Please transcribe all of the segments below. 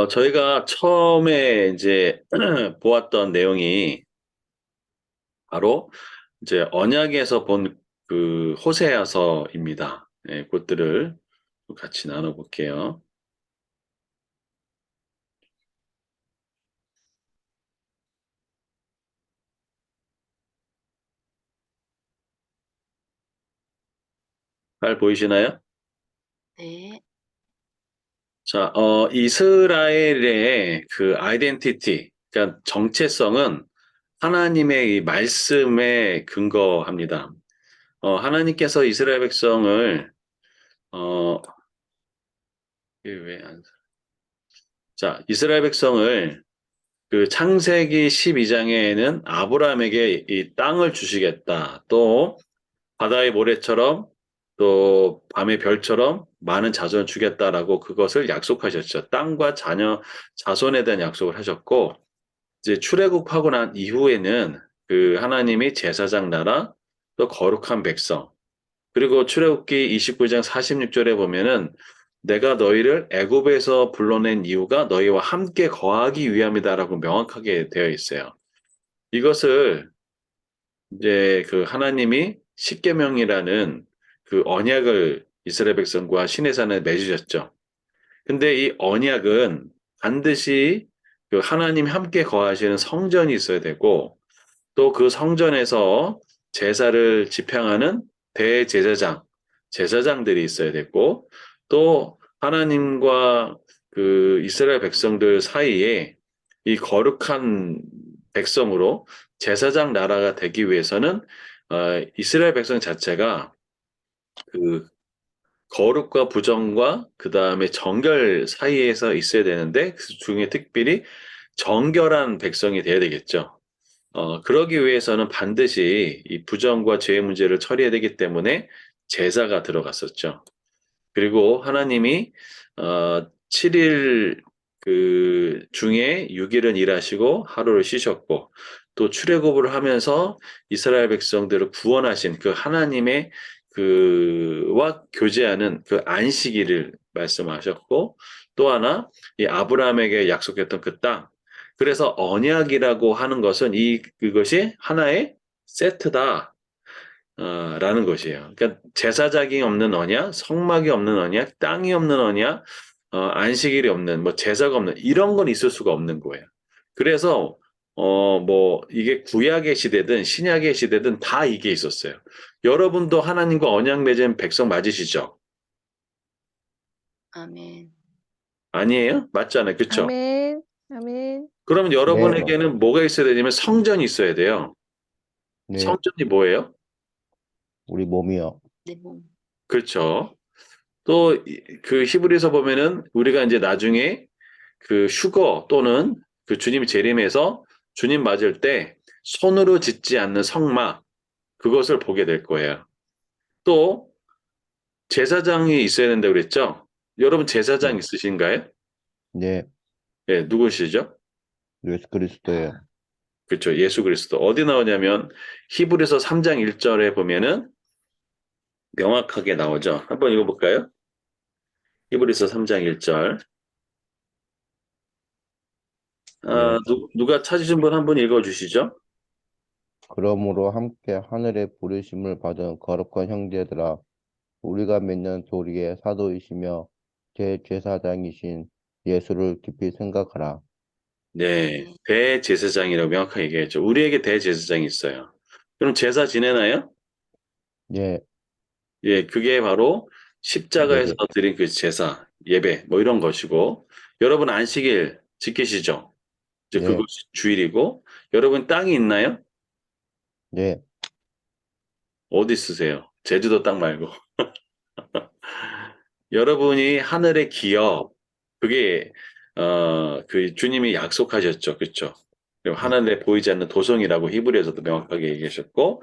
저희가 처음에 이제 보았던 내용이 바로 이제 언약에서 본 그 호세아서입니다. 네, 그것들을 같이 나눠볼게요. 잘 보이시나요? 네, 자, 이스라엘의 그 아이덴티티, 그러니까 정체성은 하나님의 이 말씀에 근거합니다. 하나님께서 이스라엘 백성을, 어, 이게 왜 안, 자, 이스라엘 백성을 그 창세기 12장에는 아브라함에게 이 땅을 주시겠다. 또 바다의 모래처럼 또 밤의 별처럼 많은 자손을 주겠다라고 그것을 약속하셨죠. 땅과 자녀, 자손에 대한 약속을 하셨고, 이제 출애굽하고 난 이후에는 그 하나님이 제사장 나라, 또 거룩한 백성, 그리고 출애굽기 29장 46절에 보면은 내가 너희를 애굽에서 불러낸 이유가 너희와 함께 거하기 위함이다라고 명확하게 되어 있어요. 이것을 이제 그 하나님이 십계명이라는 그 언약을 이스라엘 백성과 시내산에 맺으셨죠. 근데 이 언약은 반드시 그 하나님 함께 거하시는 성전이 있어야 되고 또 그 성전에서 제사를 집행하는 대제사장, 제사장들이 있어야 되고 또 하나님과 그 이스라엘 백성들 사이에 이 거룩한 백성으로 제사장 나라가 되기 위해서는 이스라엘 백성 자체가 그 거룩과 부정과 그 다음에 정결 사이에서 있어야 되는데 그 중에 특별히 정결한 백성이 돼야 되겠죠. 그러기 위해서는 반드시 이 부정과 죄의 문제를 처리해야 되기 때문에 제사가 들어갔었죠. 그리고 하나님이 7일 그 중에 6일은 일하시고 하루를 쉬셨고 또 출애굽을 하면서 이스라엘 백성들을 구원하신 그 하나님의 그와 교제하는 그 안식일을 말씀하셨고 또 하나 이 아브라함에게 약속했던 그 땅. 그래서 언약이라고 하는 것은 그것이 하나의 세트다. 라는 것이에요. 그러니까 제사장이 없는 언약, 성막이 없는 언약, 땅이 없는 언약, 안식일이 없는, 뭐 제사가 없는 이런 건 있을 수가 없는 거예요. 그래서 뭐 이게 구약의 시대든 신약의 시대든 다 이게 있었어요. 여러분도 하나님과 언약 맺은 백성 맞으시죠? 아멘. 아니에요? 맞잖아요. 그렇죠? 아멘, 아멘, 그러면 네, 여러분에게는 뭐가 있어야 되냐면 성전이 있어야 돼요. 네, 성전이 뭐예요? 우리 몸이요. 내 몸. 그렇죠. 또 그 히브리서 보면은 우리가 이제 나중에 그 휴거 또는 그 주님 재림에서 주님 맞을 때 손으로 짓지 않는 성막 그것을 보게 될 거예요. 또 제사장이 있어야 된다고 그랬죠? 여러분 제사장 네, 있으신가요? 네, 네, 누구시죠? 예수 그리스도예요. 그렇죠. 예수 그리스도. 어디 나오냐면 히브리서 3장 1절에 보면은 명확하게 나오죠. 한번 읽어볼까요? 히브리서 3장 1절. 네. 누가 찾으신 분 한번 읽어주시죠? 그러므로 함께 하늘의 부르심을 받은 거룩한 형제들아, 우리가 맺는 도리의 사도이시며 제제사장이신 예수를 깊이 생각하라. 네, 네. 대제사장이라고 명확하게 얘기했죠. 우리에게 대제사장이 있어요. 그럼 제사 지내나요? 예, 예, 그게 바로 십자가에서 예배, 드린 그 제사, 예배, 뭐 이런 것이고, 여러분 안식일 지키시죠? 이제 예, 그것이 주일이고, 여러분 땅이 있나요? 예, 어디 쓰세요? 제주도 땅 말고. 여러분이 하늘의 기업, 그게, 그 주님이 약속하셨죠. 그렇죠? 그리고 예, 하늘에 보이지 않는 도성이라고 히브리에서도 명확하게 얘기하셨고,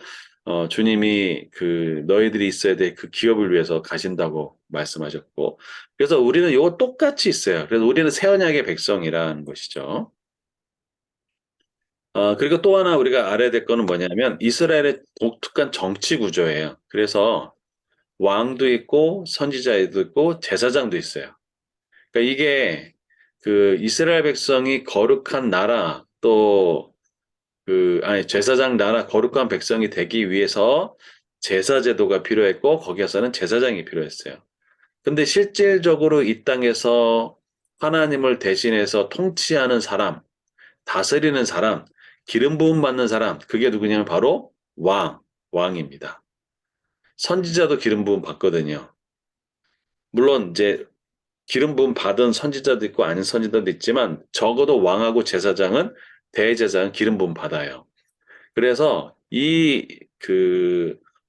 주님이 그 너희들이 있어야 될 그 기업을 위해서 가신다고 말씀하셨고, 그래서 우리는 이거 똑같이 있어요. 그래서 우리는 새 언약의 백성이라는 것이죠. 그리고 또 하나 우리가 알아야 될 거는 뭐냐면 이스라엘의 독특한 정치 구조예요. 그래서 왕도 있고 선지자도 있고 제사장도 있어요. 그러니까 이게 그 이스라엘 백성이 거룩한 나라 또 제사장 나라 거룩한 백성이 되기 위해서 제사 제도가 필요했고 거기에서는 제사장이 필요했어요. 근데 실질적으로 이 땅에서 하나님을 대신해서 통치하는 사람, 다스리는 사람, 기름 부음 받는 사람, 그게 누구냐면 바로 왕입니다. 선지자도 기름 부음 받거든요. 물론 이제 기름 부음 받은 선지자도 있고 아닌 선지자도 있지만 적어도 왕하고 제사장은 대제사장은 기름 부음 받아요. 그래서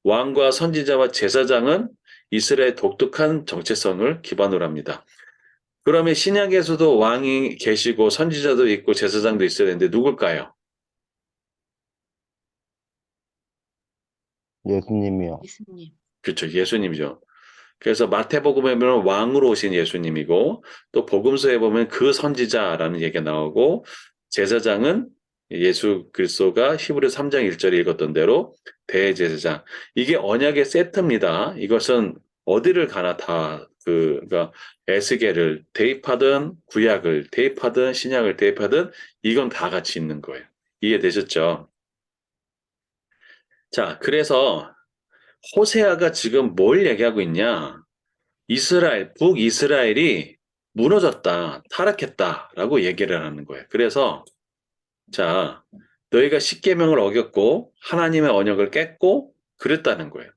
왕과 선지자와 제사장은 이스라엘의 독특한 정체성을 기반으로 합니다. 그러면 신약에서도 왕이 계시고 선지자도 있고 제사장도 있어야 되는데 누굴까요? 예수님이요. 예수님. 그렇죠. 예수님이죠. 그래서 마태복음에 보면 왕으로 오신 예수님이고 또 복음서에 보면 그 선지자라는 얘기가 나오고 제사장은 예수 그리스도가 히브리 3장 1절에 읽었던 대로 대제사장. 이게 언약의 세트입니다. 이것은 어디를 가나 그러니까 에스겔을 대입하든 구약을 대입하든 신약을 대입하든 이건 다 같이 있는 거예요. 이해되셨죠? 자, 그래서 호세아가 지금 뭘 얘기하고 있냐? 북이스라엘이 무너졌다, 타락했다라고 얘기를 하는 거예요. 그래서, 자, 너희가 십계명을 어겼고, 하나님의 언약을 깼고, 그랬다는 거예요.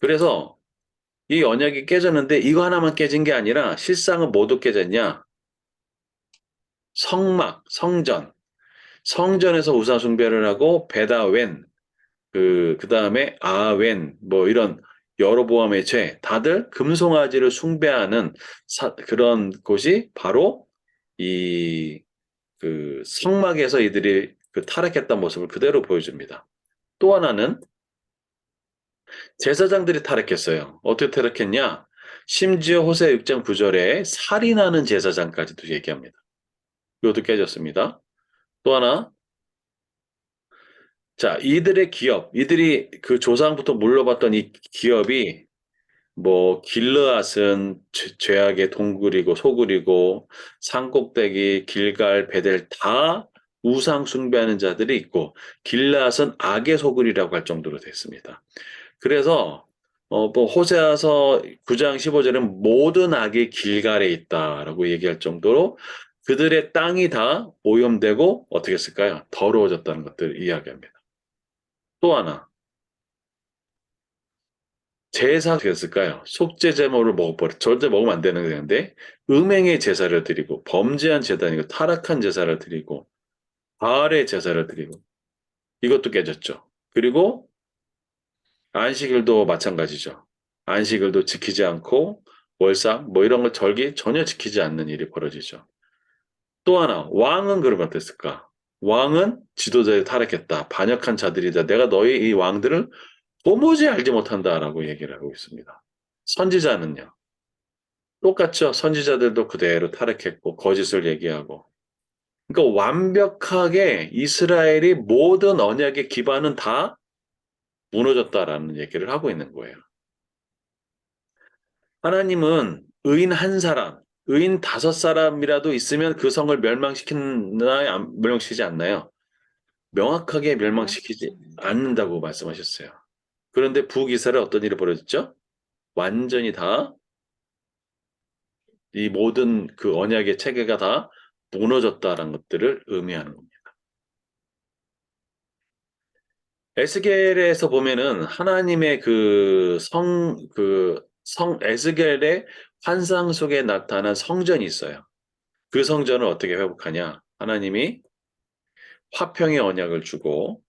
그래서 이 언약이 깨졌는데 이거 하나만 깨진 게 아니라 실상은 모두 깨졌냐? 성전. 성전에서 우상숭배를 하고, 베다웬, 그 다음에 아웬, 뭐 이런 여로보암의 죄, 다들 금송아지를 숭배하는 그런 곳이 바로 이 성막에서 이들이 그 타락했던 모습을 그대로 보여줍니다. 또 하나는 제사장들이 타락했어요. 어떻게 타락했냐? 심지어 호세 6장 9절에 살인하는 제사장까지도 얘기합니다. 이것도 깨졌습니다. 또 하나, 자, 이들의 기업, 이들이 그 조상부터 물려받던 이 기업이 뭐 길르앗은 죄악의 동굴이고 소굴이고 산꼭대기 길갈 베델 다 우상 숭배하는 자들이 있고 길르앗은 악의 소굴이라고 할 정도로 됐습니다. 그래서 뭐 호세아서 9장 15절은 모든 악이 길갈에 있다라고 얘기할 정도로 그들의 땅이 다 오염되고 어떻게 했을까요? 더러워졌다는 것들을 이야기합니다. 또 하나 제사 어떻게 했을까요? 속죄 제물을 먹어버려. 절대 먹으면 안 되는 건데 음행의 제사를 드리고 범죄한 제단이고 타락한 제사를 드리고 바알의 제사를 드리고 이것도 깨졌죠. 그리고 안식일도 마찬가지죠. 안식일도 지키지 않고 월삭 뭐 이런 거 절기 전혀 지키지 않는 일이 벌어지죠. 또 하나 왕은 그러면 어땠을까? 왕은 지도자에 타락했다. 반역한 자들이다. 내가 너희 이 왕들을 도무지 알지 못한다라고 얘기를 하고 있습니다. 선지자는요. 똑같죠. 선지자들도 그대로 타락했고 거짓을 얘기하고. 그러니까 완벽하게 이스라엘이 모든 언약의 기반은 다 무너졌다라는 얘기를 하고 있는 거예요. 하나님은 의인 한 사람, 의인 5사람이라도 있으면 그 성을 멸망시키나요? 멸망시키지 않나요? 명확하게 멸망시키지 않는다고 말씀하셨어요. 그런데 북이스라엘 어떤 일이 벌어졌죠? 완전히 다 이 모든 그 언약의 체계가 다 무너졌다라는 것들을 의미하는 겁니다. 에스겔에서 보면은 하나님의 에스겔의 환상 속에 나타난 성전이 있어요. 그 성전을 어떻게 회복하냐? 하나님이 화평의 언약을 주고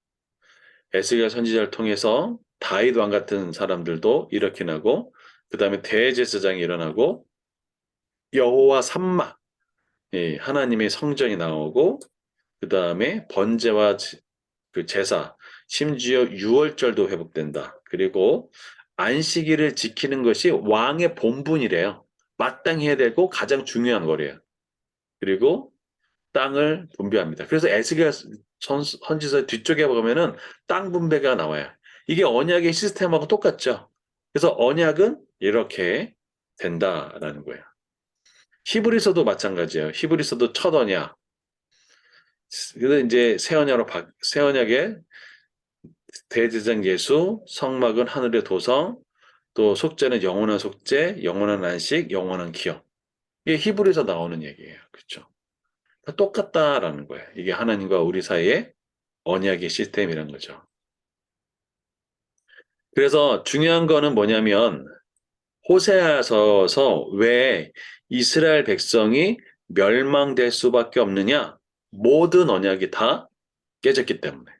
에스겔 선지자를 통해서 다윗 왕 같은 사람들도 일으키고 그 다음에 대제사장이 일어나고 여호와 삼마 하나님의 성전이 나오고 그 다음에 번제와 그 제사 심지어 유월절도 회복된다. 그리고 안식일을 지키는 것이 왕의 본분이래요. 마땅히 해야 되고 가장 중요한 거래요. 그리고 땅을 분배합니다. 그래서 에스겔 선지서 뒤쪽에 보면은 땅 분배가 나와요. 이게 언약의 시스템하고 똑같죠. 그래서 언약은 이렇게 된다라는 거예요. 히브리서도 마찬가지예요. 히브리서도 첫 언약. 그래서 이제 새 언약의 대제사장 예수, 성막은 하늘의 도성, 또 속죄는 영원한 속죄, 영원한 안식, 영원한 기업. 이게 히브리서 나오는 얘기예요. 그렇죠? 다 똑같다라는 거예요. 이게 하나님과 우리 사이의 언약의 시스템이란 거죠. 그래서 중요한 거는 뭐냐면 호세아서서 왜 이스라엘 백성이 멸망될 수밖에 없느냐? 모든 언약이 다 깨졌기 때문에.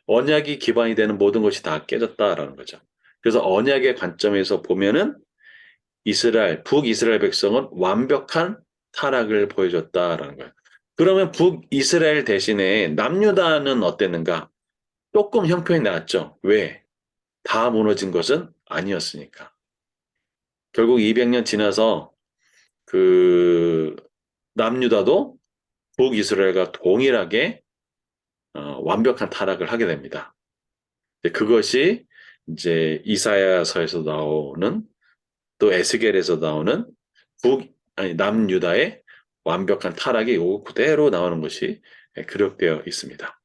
언약이 기반이 되는 모든 것이 다 깨졌다라는 거죠. 그래서 언약의 관점에서 보면은 북이스라엘 백성은 완벽한 타락을 보여줬다라는 거예요. 그러면 북이스라엘 대신에 남유다는 어땠는가? 조금 형편이 나았죠. 왜? 다 무너진 것은 아니었으니까. 결국 200년 지나서 그 남유다도 북이스라엘과 동일하게 완벽한 타락을 하게 됩니다. 그것이 이제 이사야서에서 나오는 또 에스겔에서 나오는 남유다의 완벽한 타락이 요 그대로 나오는 것이 기록되어 있습니다.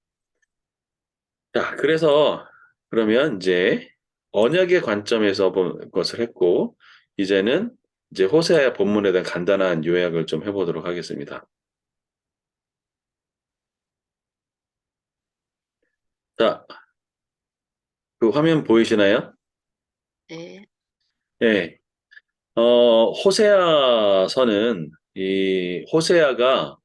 자, 그래서 그러면 이제 언약의 관점에서 본 것을 했고 이제는 이제 호세아 본문에 대한 간단한 요약을 좀 해보도록 하겠습니다. 자, 그 화면 보이시나요? 네. 예. 호세아서는 이 호세아가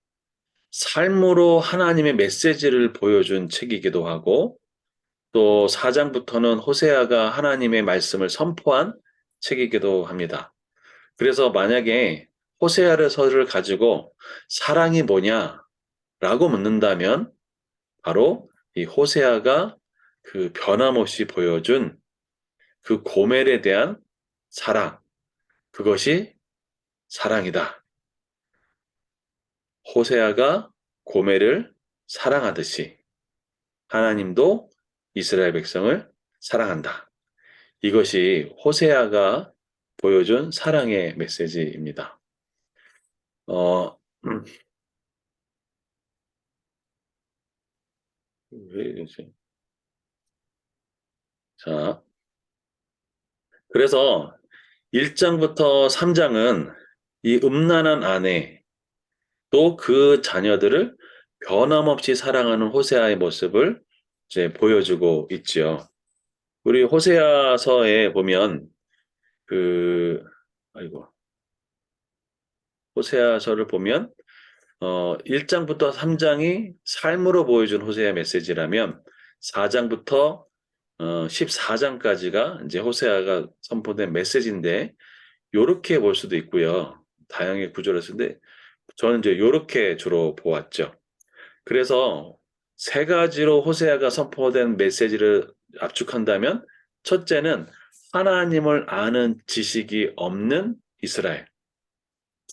삶으로 하나님의 메시지를 보여준 책이기도 하고 또 4장부터는 호세아가 하나님의 말씀을 선포한 책이기도 합니다. 그래서 만약에 호세아서를 가지고 사랑이 뭐냐라고 묻는다면 바로 이 호세아가 그 변함없이 보여준 그 고멜에 대한 사랑, 그것이 사랑이다. 호세아가 고멜을 사랑하듯이 하나님도 이스라엘 백성을 사랑한다. 이것이 호세아가 보여준 사랑의 메시지입니다. 음, 왜 이러지? 자, 그래서 1장부터 3장은 이 음란한 아내, 또 그 자녀들을 변함없이 사랑하는 호세아의 모습을 이제 보여주고 있지요. 우리 호세아서에 보면 그 아이고 호세아서를 보면 1장부터 3장이 삶으로 보여준 호세아 메시지라면 4장부터 14장까지가 이제 호세아가 선포된 메시지인데 요렇게 볼 수도 있고요. 다양하게 구조를 쓰는데 저는 이제 요렇게 주로 보았죠. 그래서 세 가지로 호세아가 선포된 메시지를 압축한다면 첫째는 하나님을 아는 지식이 없는 이스라엘.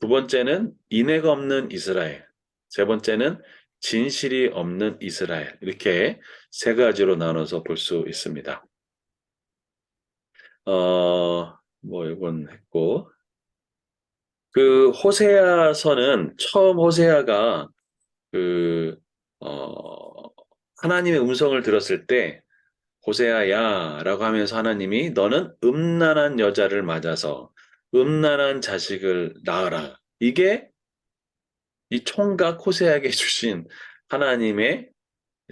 두 번째는 인애가 없는 이스라엘. 세 번째는 진실이 없는 이스라엘. 이렇게 세 가지로 나눠서 볼 수 있습니다. 뭐 이건 했고 그 호세아서는 처음 호세아가 그 하나님의 음성을 들었을 때 호세아야라고 하면서 하나님이 너는 음란한 여자를 맞아서 음란한 자식을 낳아라. 이게 이 총각 호세아에게 주신 하나님의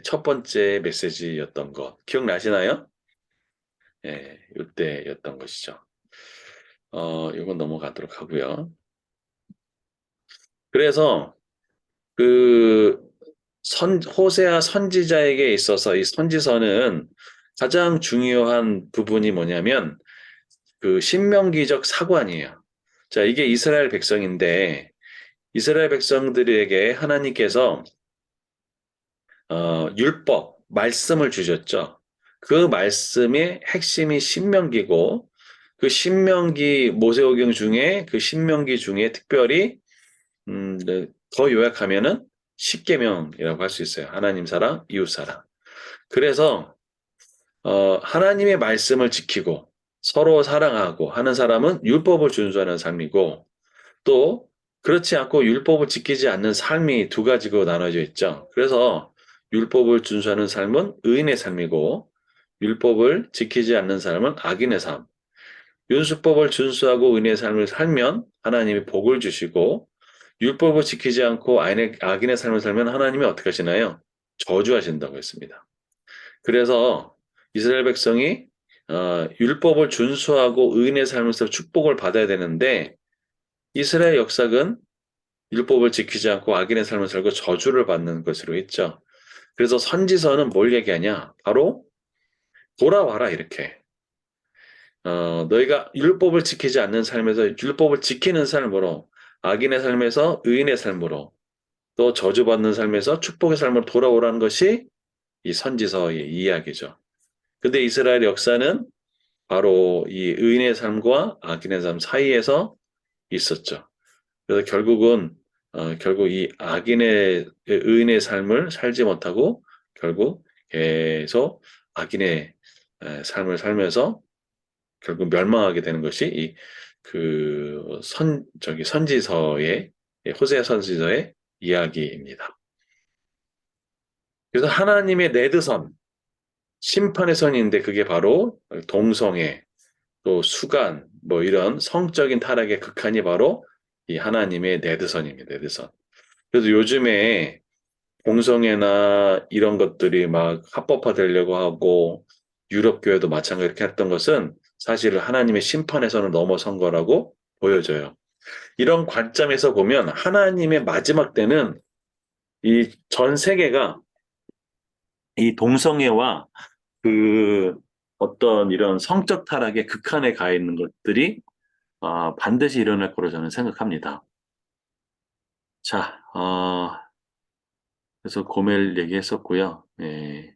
첫 번째 메시지였던 것 기억나시나요? 예, 이때였던 것이죠. 이건 넘어가도록 하고요. 그래서 그 호세아 선지자에게 있어서 이 선지서는 가장 중요한 부분이 뭐냐면 그 신명기적 사관이에요. 자, 이게 이스라엘 백성인데 이스라엘 백성들에게 하나님께서 율법, 말씀을 주셨죠. 그 말씀의 핵심이 신명기고 그 신명기 모세오경 중에 그 신명기 중에 특별히 네, 더 요약하면은 십계명이라고 할 수 있어요. 하나님 사랑, 이웃 사랑. 그래서 하나님의 말씀을 지키고 서로 사랑하고 하는 사람은 율법을 준수하는 삶이고 또 그렇지 않고 율법을 지키지 않는 삶이 두 가지로 나눠져 있죠. 그래서 율법을 준수하는 삶은 의인의 삶이고 율법을 지키지 않는 삶은 악인의 삶. 율법을 준수하고 의인의 삶을 살면 하나님이 복을 주시고 율법을 지키지 않고 악인의 삶을 살면 하나님이 어떻게 하시나요? 저주하신다고 했습니다. 그래서 이스라엘 백성이 율법을 준수하고 의인의 삶에서 축복을 받아야 되는데 이스라엘 역사는 율법을 지키지 않고 악인의 삶을 살고 저주를 받는 것으로 했죠. 그래서 선지서는 뭘 얘기하냐? 바로 돌아와라 이렇게. 너희가 율법을 지키지 않는 삶에서 율법을 지키는 삶으로 악인의 삶에서 의인의 삶으로 또 저주받는 삶에서 축복의 삶으로 돌아오라는 것이 이 선지서의 이야기죠. 근데 이스라엘 역사는 바로 이 의인의 삶과 악인의 삶 사이에서 있었죠. 그래서 결국 이 의인의 삶을 살지 못하고 결국 계속 악인의 삶을 살면서 결국 멸망하게 되는 것이 선지서의 호세아 선지서의 이야기입니다. 그래서 하나님의 레드선, 심판의 선인데 그게 바로 동성애, 또 수간, 뭐 이런 성적인 타락의 극한이 바로 이 하나님의 레드선입니다. 레드선. 그래서 요즘에 동성애나 이런 것들이 막 합법화되려고 하고 유럽 교회도 마찬가지로 이렇게 했던 것은 사실 하나님의 심판에서는 넘어선 거라고 보여져요. 이런 관점에서 보면 하나님의 마지막 때는 이 전 세계가 이 동성애와 그 어떤 이런 성적 타락의 극한에 가 있는 것들이 반드시 일어날 거로 저는 생각합니다. 자, 그래서 고멜 얘기했었고요. 예.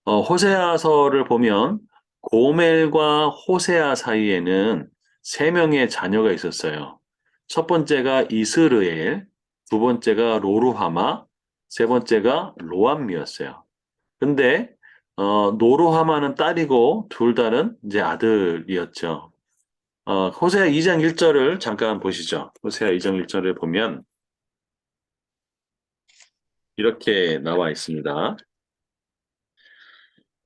호세아서를 보면 고멜과 호세아 사이에는 세 명의 자녀가 있었어요. 첫 번째가 이스르엘, 두 번째가 로루하마, 세 번째가 로암미였어요. 근데 노루하마는 딸이고 둘 다는 이제 아들이었죠. 호세아 2장 1절을 잠깐 보시죠. 호세아 2장 1절을 보면 이렇게 나와 있습니다.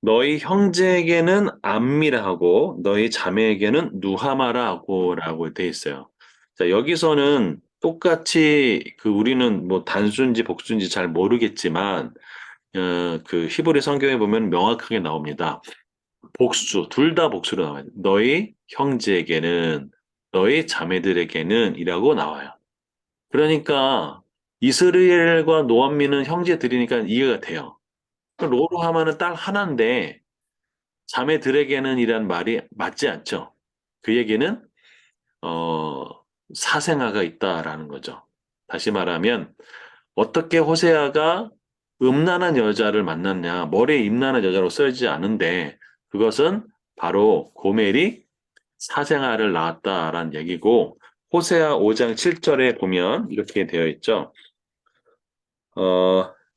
너희 형제에게는 암미라 하고 너희 자매에게는 누하마라 하고 라고 돼 있어요. 자, 여기서는 똑같이 우리는 뭐 단수인지 복수인지 잘 모르겠지만 그 히브리 성경에 보면 명확하게 나옵니다. 복수, 둘 다 복수로 나와요. 너희 형제에게는 너희 자매들에게는 이라고 나와요. 그러니까 이스라엘과 노암미는 형제들이니까 이해가 돼요. 로루하마는 딸 하나인데 자매들에게는 이란 말이 맞지 않죠. 그 얘기는 어, 사생아가 있다라는 거죠. 다시 말하면 어떻게 호세아가 음란한 여자를 만났냐, 머리에 임란한 여자로 쓰여지지 않은데 그것은 바로 고멜이 사생아를 낳았다라는 얘기고 호세아 5장 7절에 보면 이렇게 되어 있죠.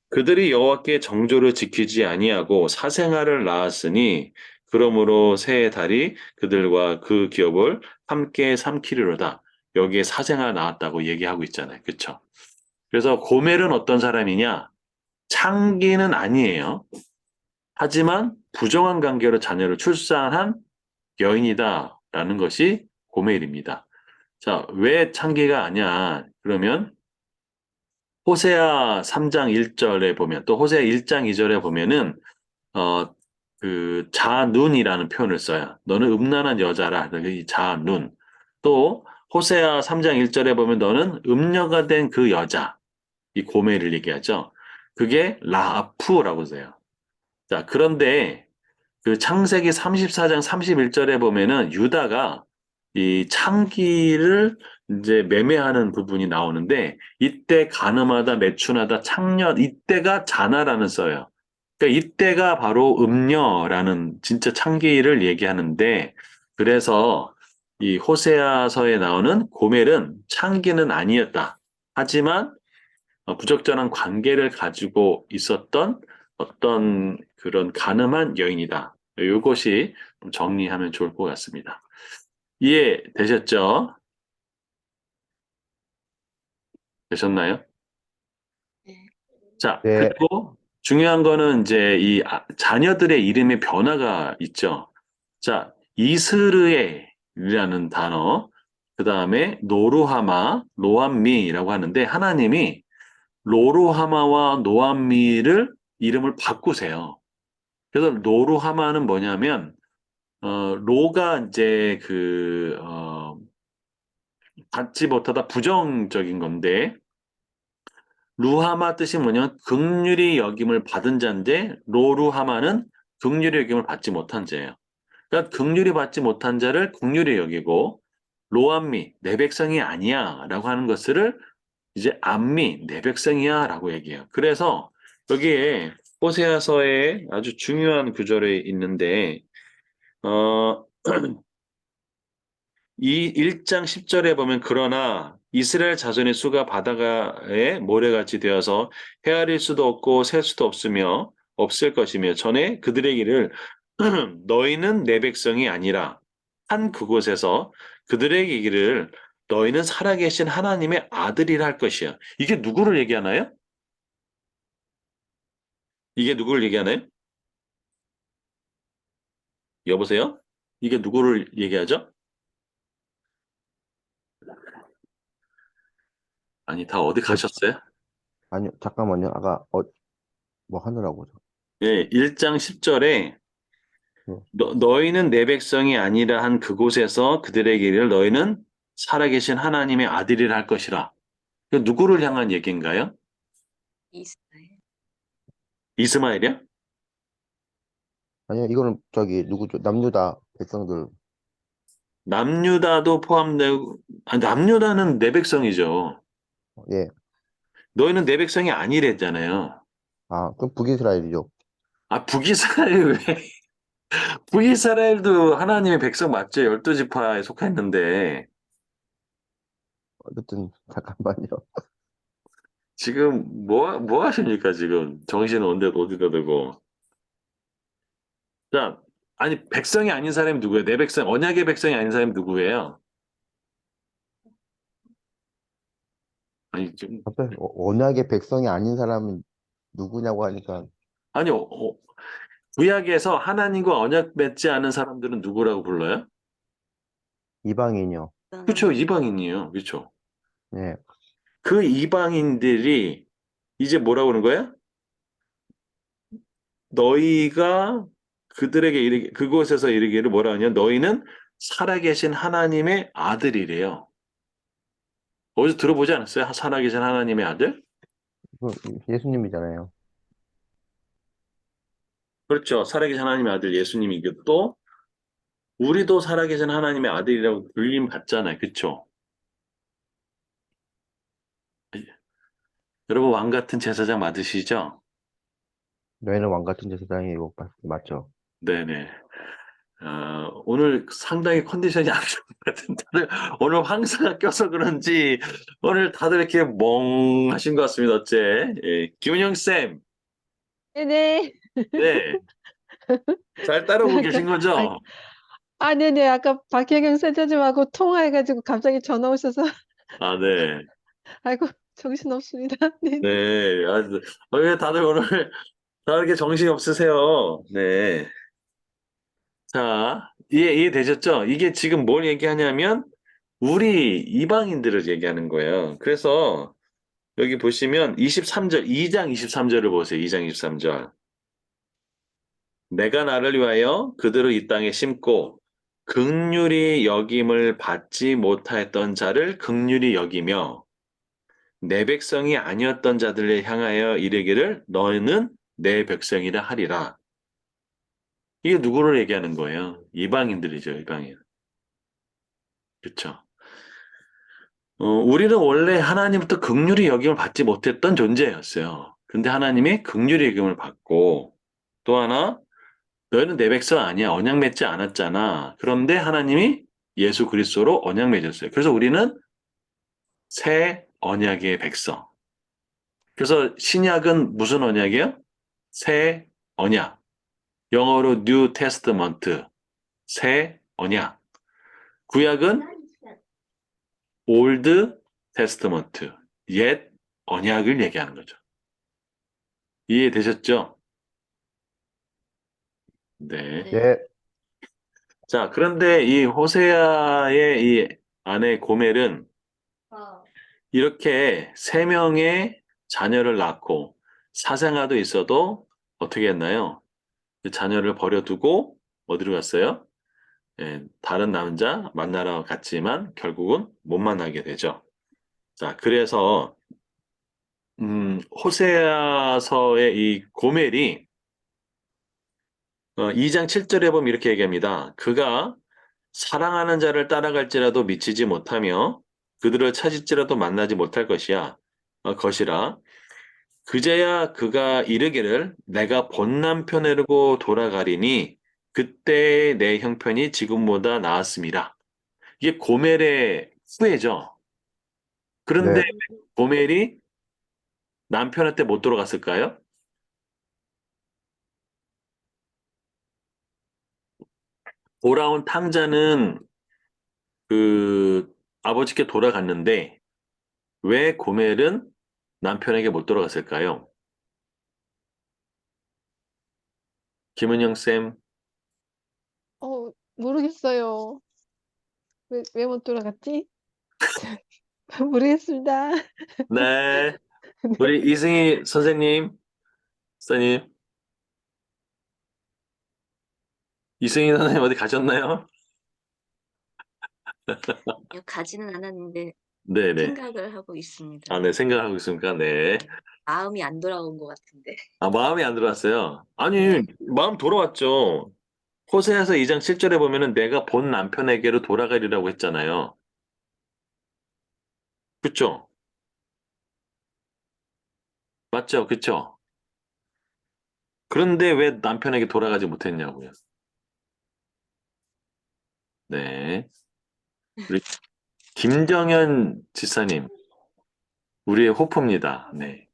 그들이 여호와께 정조를 지키지 아니하고 사생아를 낳았으니 그러므로 새 달이 그들과 그 기업을 함께 삼키리로다. 여기에 사생아 낳았다고 얘기하고 있잖아요. 그렇죠? 그래서 고멜은 어떤 사람이냐? 창기는 아니에요. 하지만 부정한 관계로 자녀를 출산한 여인이다라는 것이 고멜입니다. 자, 왜 창기가 아니야? 그러면 호세아 3장 1절에 보면 또 호세아 1장 2절에 보면은 어, 자눈이라는 표현을 써요. 너는 음란한 여자라. 이 자눈. 또 호세아 3장 1절에 보면 너는 음녀가 된 그 여자. 이 고멜을 얘기하죠. 그게 라아프라고 써요. 자, 그런데 그 창세기 34장 31절에 보면은 유다가 이 창기를 이제 매매하는 부분이 나오는데 이때 간음하다 매춘하다 창녀 이때가 자나라는 써요. 그러니까 이때가 바로 음녀라는 진짜 창기를 얘기하는데 그래서 이 호세아서에 나오는 고멜은 창기는 아니었다. 하지만 부적절한 관계를 가지고 있었던 어떤 그런 가늠한 여인이다. 이것이 정리하면 좋을 것 같습니다. 이해되셨죠? 되셨나요? 네. 자, 네, 그리고 중요한 거는 이제 이 자녀들의 이름의 변화가 있죠. 자, 이스르엘이라는 단어, 그 다음에 노루하마, 노암미라고 하는데 하나님이 로루하마와 노암미를 이름을 바꾸세요. 그래서 노루하마는 뭐냐면 로가 이제 받지 못하다 부정적인 건데 루하마 뜻이 뭐냐면 긍휼히 여김을 받은 자인데 로루하마는 긍휼히 여김을 받지 못한 자예요. 그러니까 긍휼히 받지 못한 자를 긍휼히 여기고 로암미 내 백성이 아니야라고 하는 것을 이제 암미 내 백성이야라고 얘기해요. 그래서 여기에 호세아서에 아주 중요한 구절이 있는데 어, 이 1장 10절에 보면 그러나 이스라엘 자손의 수가 바다가의 모래같이 되어서 헤아릴 수도 없고 셀 수도 없으며 없을 것이며 전에 그들의 길을 너희는 내 백성이 아니라 한 그곳에서 그들의 길을 너희는 살아계신 하나님의 아들이라 할 것이야. 이게 누구를 얘기하나요? 이게 누구를 얘기하나요? 여보세요? 이게 누구를 얘기하죠? 아니, 다 어디 네, 가셨어요? 아니요, 잠깐만요. 아까, 뭐 하느라고. 예, 1장 10절에 네. 너희는 내 백성이 아니라 한 그곳에서 그들에게 이르 너희는 살아계신 하나님의 아들이라 할 것이라. 그 누구를 향한 얘기인가요? 이스라엘. 이스마엘이요? 아니요, 이거는 누구죠? 남유다 백성들. 남유다도 포함되고, 남유다는 내 백성이죠. 예. 너희는 내 백성이 아니랬잖아요. 아, 그럼 북이스라엘이죠. 북이스라엘 왜? 북이스라엘도 하나님의 백성 맞죠? 12지파에 속했는데, 어쨌든, 잠깐만요. 지금 뭐 하십니까, 지금? 정신은 어디다 대고. 자, 아니, 백성이 아닌 사람이 누구예요? 내 백성, 언약의 백성이 아닌 사람이 누구예요? 아니, 좀, 갑자기 언약의 백성이 아닌 사람은 누구냐고 하니까, 아니, 구약에서 하나님과 언약 맺지 않은 사람들은 누구라고 불러요? 이방인이요. 그렇죠, 이방인이에요. 그렇죠. 예. 그 이방인들이 이제 뭐라고 그러는 거야? 너희가 그곳에서 이르기를 뭐라 하냐? 너희는 살아계신 하나님의 아들이래요. 어디서 들어보지 않았어요? 살아계신 하나님의 아들? 그 예수님이잖아요. 그렇죠. 살아계신 하나님의 아들 예수님이고 또 우리도 살아계신 하나님의 아들이라고 불림 받잖아요. 그렇죠? 여러분 왕 같은 제사장 맞으시죠? 너희는 왕 같은 제사장이고, 맞죠? 네네. 오늘 상당히 컨디션이 안 좋은 것 같은데 오늘 황사가 껴서 그런지 오늘 다들 이렇게 멍하신 것 같습니다. 어째? 예, 김은영 쌤, 네네. 네, 잘 따라오고 계신 아까, 아, 거죠? 네네. 아까 박혜경 센터장하고 통화해가지고 갑자기 전화 오셔서, 네, 아이고, 정신없습니다. 네네. 네. 왜 다들 오늘 다 이렇게 정신이 없으세요? 네. 자, 이해되셨죠? 이게 지금 뭘 얘기하냐면 우리 이방인들을 얘기하는 거예요. 그래서 여기 보시면 23절, 2장 23절을 보세요. 2장 23절. 내가 나를 위하여 그들을 이 땅에 심고 긍휼히 여김을 받지 못하였던 자를 긍휼히 여기며 내 백성이 아니었던 자들을 향하여 이르기를 너희는 내 백성이라 하리라. 이게 누구를 얘기하는 거예요? 이방인들이죠, 이방인. 그렇죠? 우리는 원래 하나님부터 긍휼히 여김을 받지 못했던 존재였어요. 근데 하나님이 긍휼히 여김을 받고 또 하나 너희는 내 백성 아니야. 언약 맺지 않았잖아. 그런데 하나님이 예수 그리스도로 언약 맺었어요. 그래서 우리는 새 언약의 백성. 그래서 신약은 무슨 언약이에요? 새 언약. 영어로 New Testament. 새 언약. 구약은 Old Testament. 옛 언약을 얘기하는 거죠. 이해되셨죠? 네. 네. 예, 자, 그런데 이 호세아의 이 아내 고멜은 이렇게 세 명의 자녀를 낳고 사생아도 있어도 어떻게 했나요? 그 자녀를 버려두고 어디로 갔어요? 예, 다른 남자 만나러 갔지만 결국은 못 만나게 되죠. 자, 그래서 호세아서의 이 고멜이 2장 7절에 보면 이렇게 얘기합니다. 그가 사랑하는 자를 따라갈지라도 미치지 못하며 그들을 찾을지라도 만나지 못할 것이라. 그제야 그가 이르기를 내가 본 남편에게로 돌아가리니 그때 내 형편이 지금보다 나았음이라. 이게 고멜의 후회죠. 그런데 네. 고멜이 남편한테 못 돌아갔을까요? 돌아온 탕자는 그 아버지께 돌아갔는데 왜 고멜은 남편에게 못 돌아갔을까요? 김은영 쌤, 모르겠어요. 왜 못 돌아갔지? 모르겠습니다. 네, 우리 이승희 선생님, 선생님, 이승희 선생님 어디 가셨나요? 가지는 않았는데 네네. 생각을 하고 있습니다. 아, 네, 생각하고 있습니까? 네. 마음이 안 돌아온 것 같은데. 아, 마음이 안 들어왔어요. 아니, 네. 마음 돌아왔죠. 호세아서 2장 7절에 보면은 내가 본 남편에게로 돌아가리라고 했잖아요. 그쵸? 맞죠? 그쵸? 그런데 왜 남편에게 돌아가지 못했냐고요. 네. 우리 김정현 지사님, 우리의 호프입니다. 네.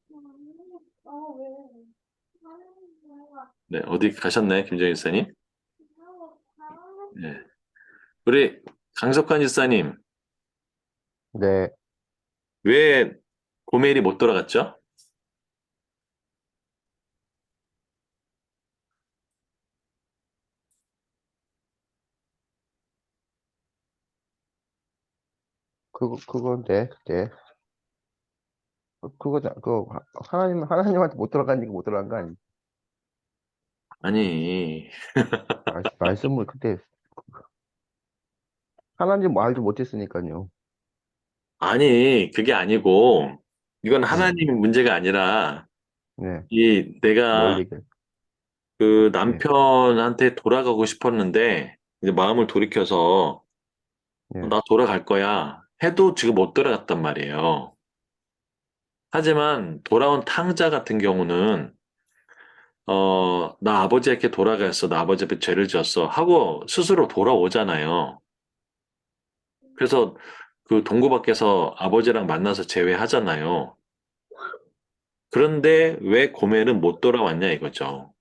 네, 어디 가셨나요, 김정현 지사님? 네. 우리 강석환 지사님, 네. 왜 고멜이 못 돌아갔죠? 그건데, 네. 하나님한테 못 들어가니까 못 들어간 거 아니? 아니, 말씀을 그때, 하나님 말도 못했으니까요. 아니, 그게 아니고, 이건 네, 하나님 문제가 아니라, 네. 뭘 내가 얘기해? 그 네, 남편한테 돌아가고 싶었는데, 이제 마음을 돌이켜서, 네. 나 돌아갈 거야. 해도 지금 못 돌아갔단 말이에요. 하지만 돌아온 탕자 같은 경우는, 나 아버지에게 돌아갔어. 나 아버지 앞에 죄를 지었어. 하고 스스로 돌아오잖아요. 그래서 그 동구 밖에서 아버지랑 만나서 재회하잖아요. 그런데 왜 고멜은 못 돌아왔냐 이거죠.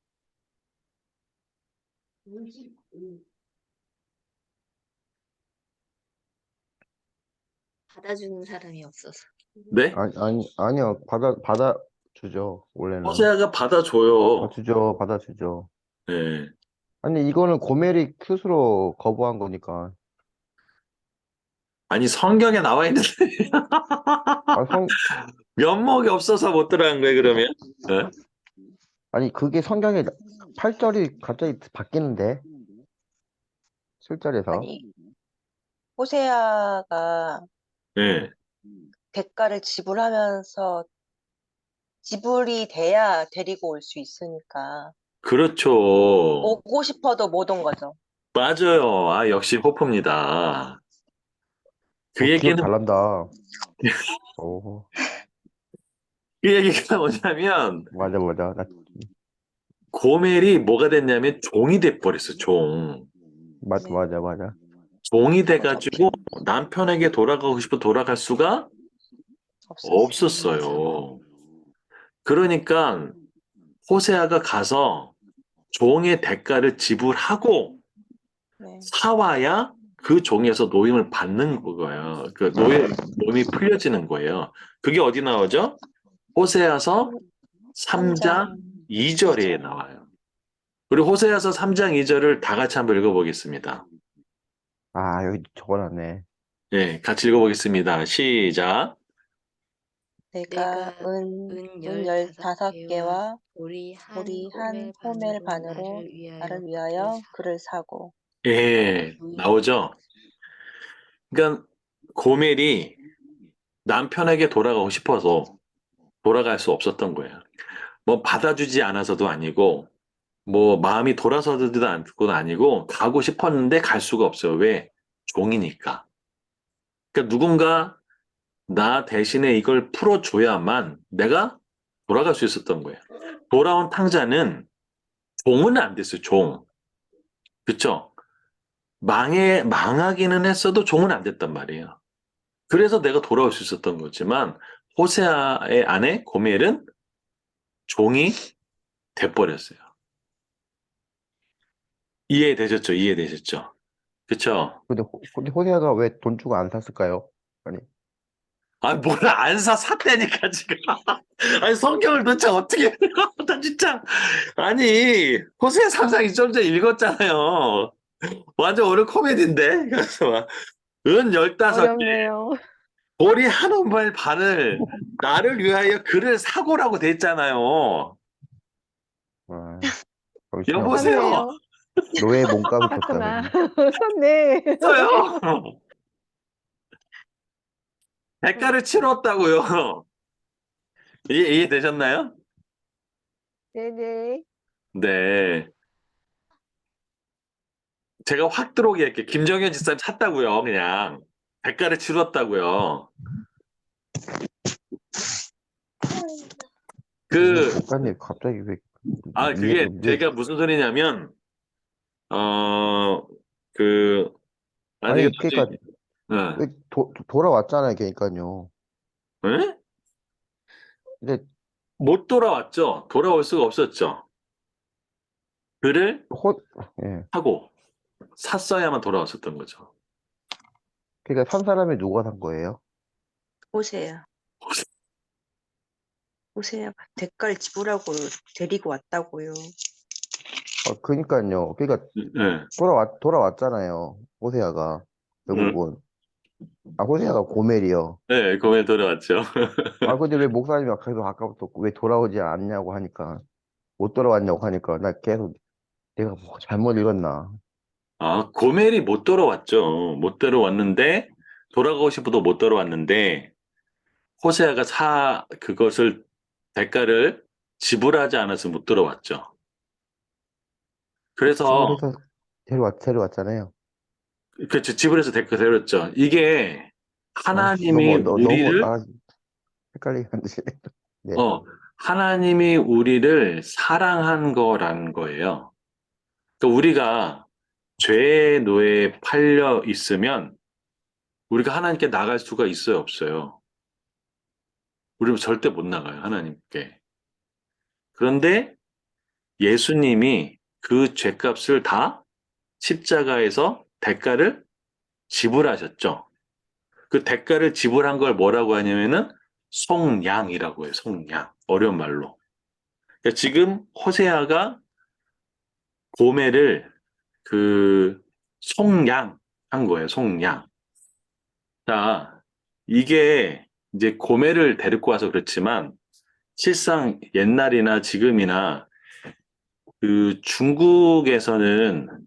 받아주는 사람이 없어서. 네? 아니요. 받아주죠. 원래는. 호세아가 받아줘요. 받아주죠. 예. 아니, 이거는 고멜이 스스로 거부한 거니까. 아니 성경에 나와 있는데 아, 면목이 없어서 못 들어간 거예요 그러면? 예? 아니, 그게 성경에 8절이 갑자기 바뀌는데, 7절에서. 아니, 호세아가 예. 대가를 지불하면서 지불이 돼야 데리고 올 수 있으니까 그렇죠. 오고 싶어도 못 온 거죠. 맞아요. 아 역시 호프입니다. 그 기억 얘기는 잘난다. 오, 그 얘기가 뭐냐면 맞아, 맞아. 고멜이 뭐가 됐냐면 종이 돼 버렸어. 종. 맞아, 네. 맞아, 맞아. 종이 맞아. 돼가지고 남편에게 돌아가고 싶어 돌아갈 수가 없었어요. 없었어요. 그러니까 호세아가 가서 종의 대가를 지불하고 네. 사와야 그 종에서 노임을 받는 거예요. 노임이 풀려지는 거예요. 그게 어디 나오죠? 호세아서 3장 2절에 나와요. 우리 호세아서 3장 2절을 다 같이 한번 읽어보겠습니다. 아, 여기 적어놨네. 예, 같이 읽어보겠습니다. 시작. 내가 내가 은 은 15개와 우리 우리 한 호멜 호멜 반으로 나를 위하여 그를 사고. 예, 나오죠? 그러니까 고멜이 남편에게 돌아가고 싶어서 돌아갈 수 없었던 거예요. 뭐 받아주지 않아서도 아니고, 뭐 마음이 돌아서지도 않고 아니고, 가고 싶었는데 갈 수가 없어요. 왜? 종이니까. 그러니까 누군가 나 대신에 이걸 풀어줘야만 내가 돌아갈 수 있었던 거예요. 돌아온 탕자는 종은 안 됐어요, 종. 그쵸? 망하기는 했어도 종은 안 됐단 말이에요. 그래서 내가 돌아올 수 있었던 거지만, 호세아의 아내 고멜은 종이 돼버렸어요. 이해되셨죠? 이해되셨죠? 그쵸? 근데 호세아가 왜 돈 주고 안 샀을까요? 아니, 아, 뭘 안 샀다니까, 지금. 아니, 성경을 도대체 어떻게 읽어? 나 진짜. 아니, 호세아 3장 좀 전에 읽었잖아요. 완전 오늘 코미디인데? 그래서 막, 은 15개, 어렵네요. 보리 한 오멜 반을 나를 위하여 그를 사고라고 돼 있잖아요. 아, 정신없네. 여보세요? 샀네요. 노예 몸값을 샀구나. 줬다네. 샀네. 있어요. 대가를 치렀다고요. 이해되셨나요? 네네. 네. 제가 확 들어오게 할게. 김정현 집사님 샀다고요, 그냥. 대가를 치렀다고요. 작가님 갑자기 왜 그게 제가 무슨 소리냐면, 어, 그, 아니, 아니, 그러니까 어, 왜 돌아왔잖아요, 그러니까요. 에? 근데 못 돌아왔죠. 돌아올 수가 없었죠. 그를 호, 예. 하고 샀어야만 돌아왔었던 거죠. 그러니까 산 사람이 누가 산 거예요? 호세야. 호세야가 대가를 지불하고 데리고 왔다고요. 그러니까요. 그러니까 네. 돌아왔잖아요, 호세아가 음, 결국은. 아, 호세아가 고멜이요. 네, 공에 돌아왔죠. 아, 근데 왜 목사님이 계속 아까부터 왜 돌아오지 않냐고 하니까, 못 돌아왔냐고 하니까, 나 계속 내가 뭐 잘못 읽었나. 고멜이 못 돌아왔죠. 못 돌아왔는데, 돌아가고 싶어도 못 돌아왔는데, 호세아가 그것을, 대가를 지불하지 않아서 못 돌아왔죠. 그래서, 지불해서 데려왔잖아요. 지불해서 대가 데렸죠. 이게, 아이씨, 하나님이 우리를, 헷갈리게 만드시네. 네. 하나님이 우리를 사랑한 거라는 거예요. 그러니까 우리가 죄의 노예에 팔려 있으면, 우리가 하나님께 나갈 수가 있어요, 없어요? 우리는 절대 못 나가요, 하나님께. 그런데 예수님이 그 죄값을 다 십자가에서 대가를 지불하셨죠. 그 대가를 지불한 걸 뭐라고 하냐면은 속량이라고 해요, 속량. 어려운 말로. 그러니까 지금 호세아가 고멜을 속량한 거예요, 속량. 자, 이게 이제 고멜을 데리고 와서 그렇지만 실상 옛날이나 지금이나 그 중국에서는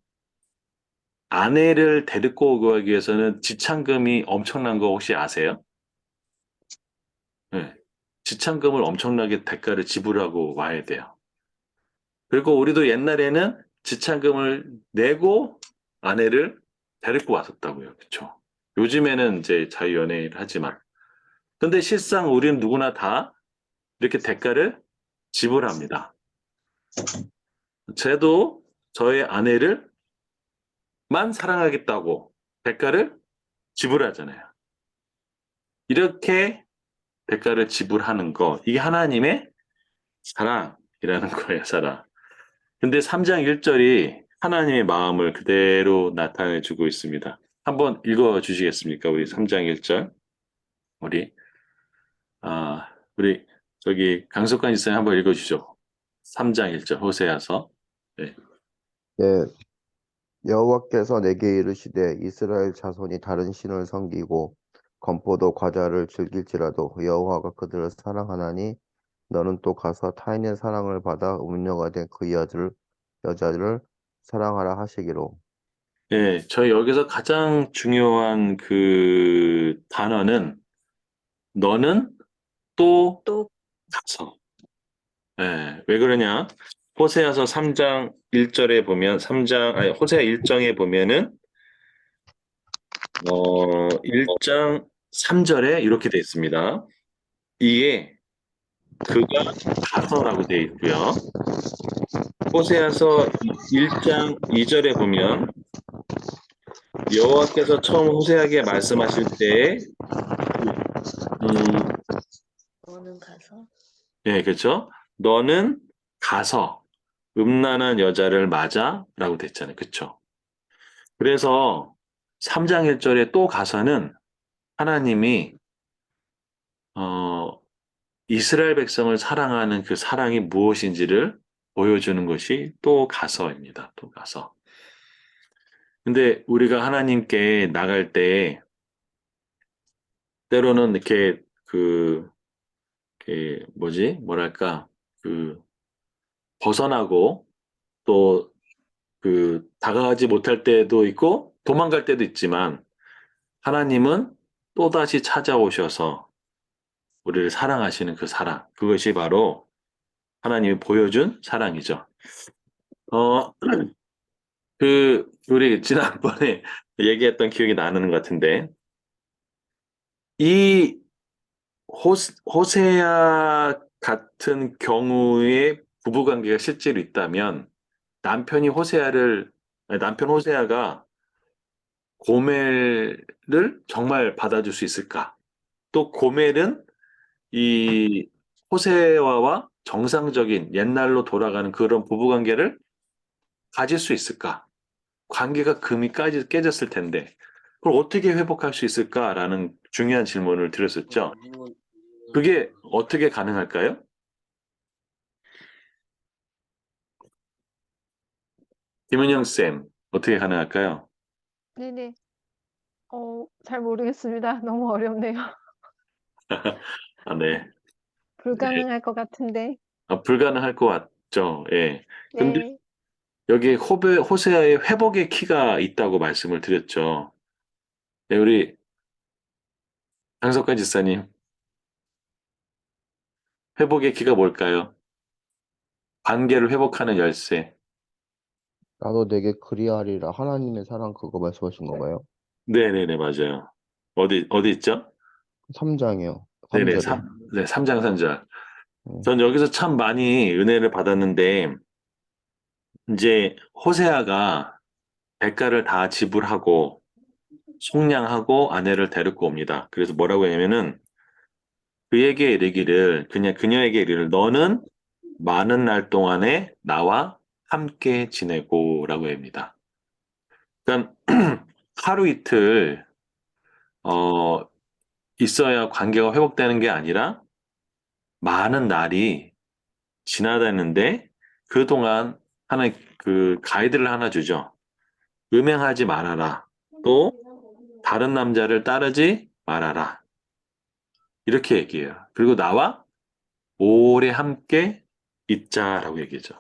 아내를 데리고 오기 위해서는 지참금이 엄청난 거 혹시 아세요? 네. 지참금을 엄청나게 대가를 지불하고 와야 돼요. 그리고 우리도 옛날에는 지참금을 내고 아내를 데리고 왔었다고요. 그렇죠? 요즘에는 이제 자유연애를 하지만. 근데 실상 우리는 누구나 다 이렇게 대가를 지불합니다. 저도 저의 아내를 만 사랑하겠다고 대가를 지불하잖아요. 이렇게 대가를 지불하는 거, 이게 하나님의 사랑이라는 거예요, 사랑. 근데 3장 1절이 하나님의 마음을 그대로 나타내 주고 있습니다. 한번 읽어 주시겠습니까? 우리 3장 1절. 우리, 우리, 저기, 강석관 지사님 한번 읽어 주죠. 3장 1절, 호세아서. 네. 네, 여호와께서 내게 이르시되 이스라엘 자손이 다른 신을 섬기고 건포도 과자를 즐길지라도 여호와가 그들을 사랑하나니 너는 또 가서 타인의 사랑을 받아 음녀가 된 그 여자를 사랑하라 하시기로. 네, 저희 여기서 가장 중요한 그 단어는 너는 또 또 가서. 네, 왜 그러냐? 호세아서 3장 1절에 보면, 호세아 1장에 보면은, 1장 3절에 이렇게 돼 있습니다. 이게 그가 가서라고 돼 있고요. 호세아서 1장 2절에 보면 여호와께서 처음 호세아에게 말씀하실 때, 너는 가서 예, 그렇죠? 너는 가서 음란한 여자를 맞아라고 됐잖아요. 그렇죠? 그래서 3장 1절에 또 가서는 하나님이 어, 이스라엘 백성을 사랑하는 그 사랑이 무엇인지를 보여주는 것이 또 가서입니다. 또 가서. 근데 우리가 하나님께 나갈 때 때로는 이렇게 뭐랄까, 그 벗어나고 또 다가가지 못할 때도 있고 도망갈 때도 있지만 하나님은 또다시 찾아오셔서 우리를 사랑하시는 그 사랑, 그것이 바로 하나님이 보여준 사랑이죠. 어, 우리 지난번에 얘기했던 기억이 나는 것 같은데, 이 호세아 같은 경우의 부부관계가 실제로 있다면, 남편 호세아가 고멜을 정말 받아줄 수 있을까? 또 고멜은 이 호세아와 정상적인 옛날로 돌아가는 그런 부부관계를 가질 수 있을까? 관계가 금이 깨졌을 텐데, 그걸 어떻게 회복할 수 있을까라는 중요한 질문을 드렸었죠. 그게 어떻게 가능할까요? 김은영 쌤, 어떻게 가능할까요? 네네. 잘 모르겠습니다. 너무 어렵네요. 네. 네. 불가능할 것 같은데. 불가능할 것 같죠. 예. 근데 네. 여기 호세아의 회복의 키가 있다고 말씀을 드렸죠. 네, 우리 강석관 지사님, 회복의 키가 뭘까요? 관계를 회복하는 열쇠. 나도 내게 그리하리라. 하나님의 사랑 그거 말씀하신 건가요? 네네네, 맞아요. 어디 있죠? 3장이요. 네네, 3절에. 네, 3장 3절. 전 여기서 참 많이 은혜를 받았는데, 이제 호세아가 대가를 다 지불하고, 속량하고 아내를 데리고 옵니다. 그래서 뭐라고 하냐면은, 그녀에게 이르기를, 너는 많은 날 동안에 나와 함께 지내고라고 합니다. 그러니까 하루 이틀, 어, 있어야 관계가 회복되는 게 아니라 많은 날이 지나다는데 그동안 하는 그 가이드를 하나 주죠. 음행하지 말아라. 또 다른 남자를 따르지 말아라. 이렇게 얘기해요. 그리고 나와 오래 함께 있자라고 얘기죠.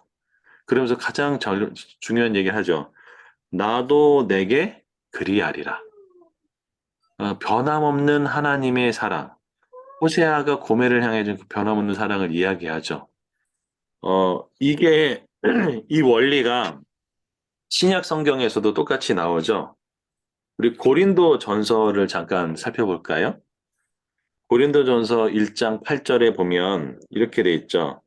그러면서 가장 중요한 얘기를 하죠. 나도 내게 그리하리라. 변함없는 하나님의 사랑. 호세아가 고멜을 향해 준 그 변함없는 사랑을 이야기하죠. 이게 이 원리가 신약 성경에서도 똑같이 나오죠. 우리 고린도 전서를 잠깐 살펴볼까요? 고린도 전서 1장 8절에 보면 이렇게 돼 있죠.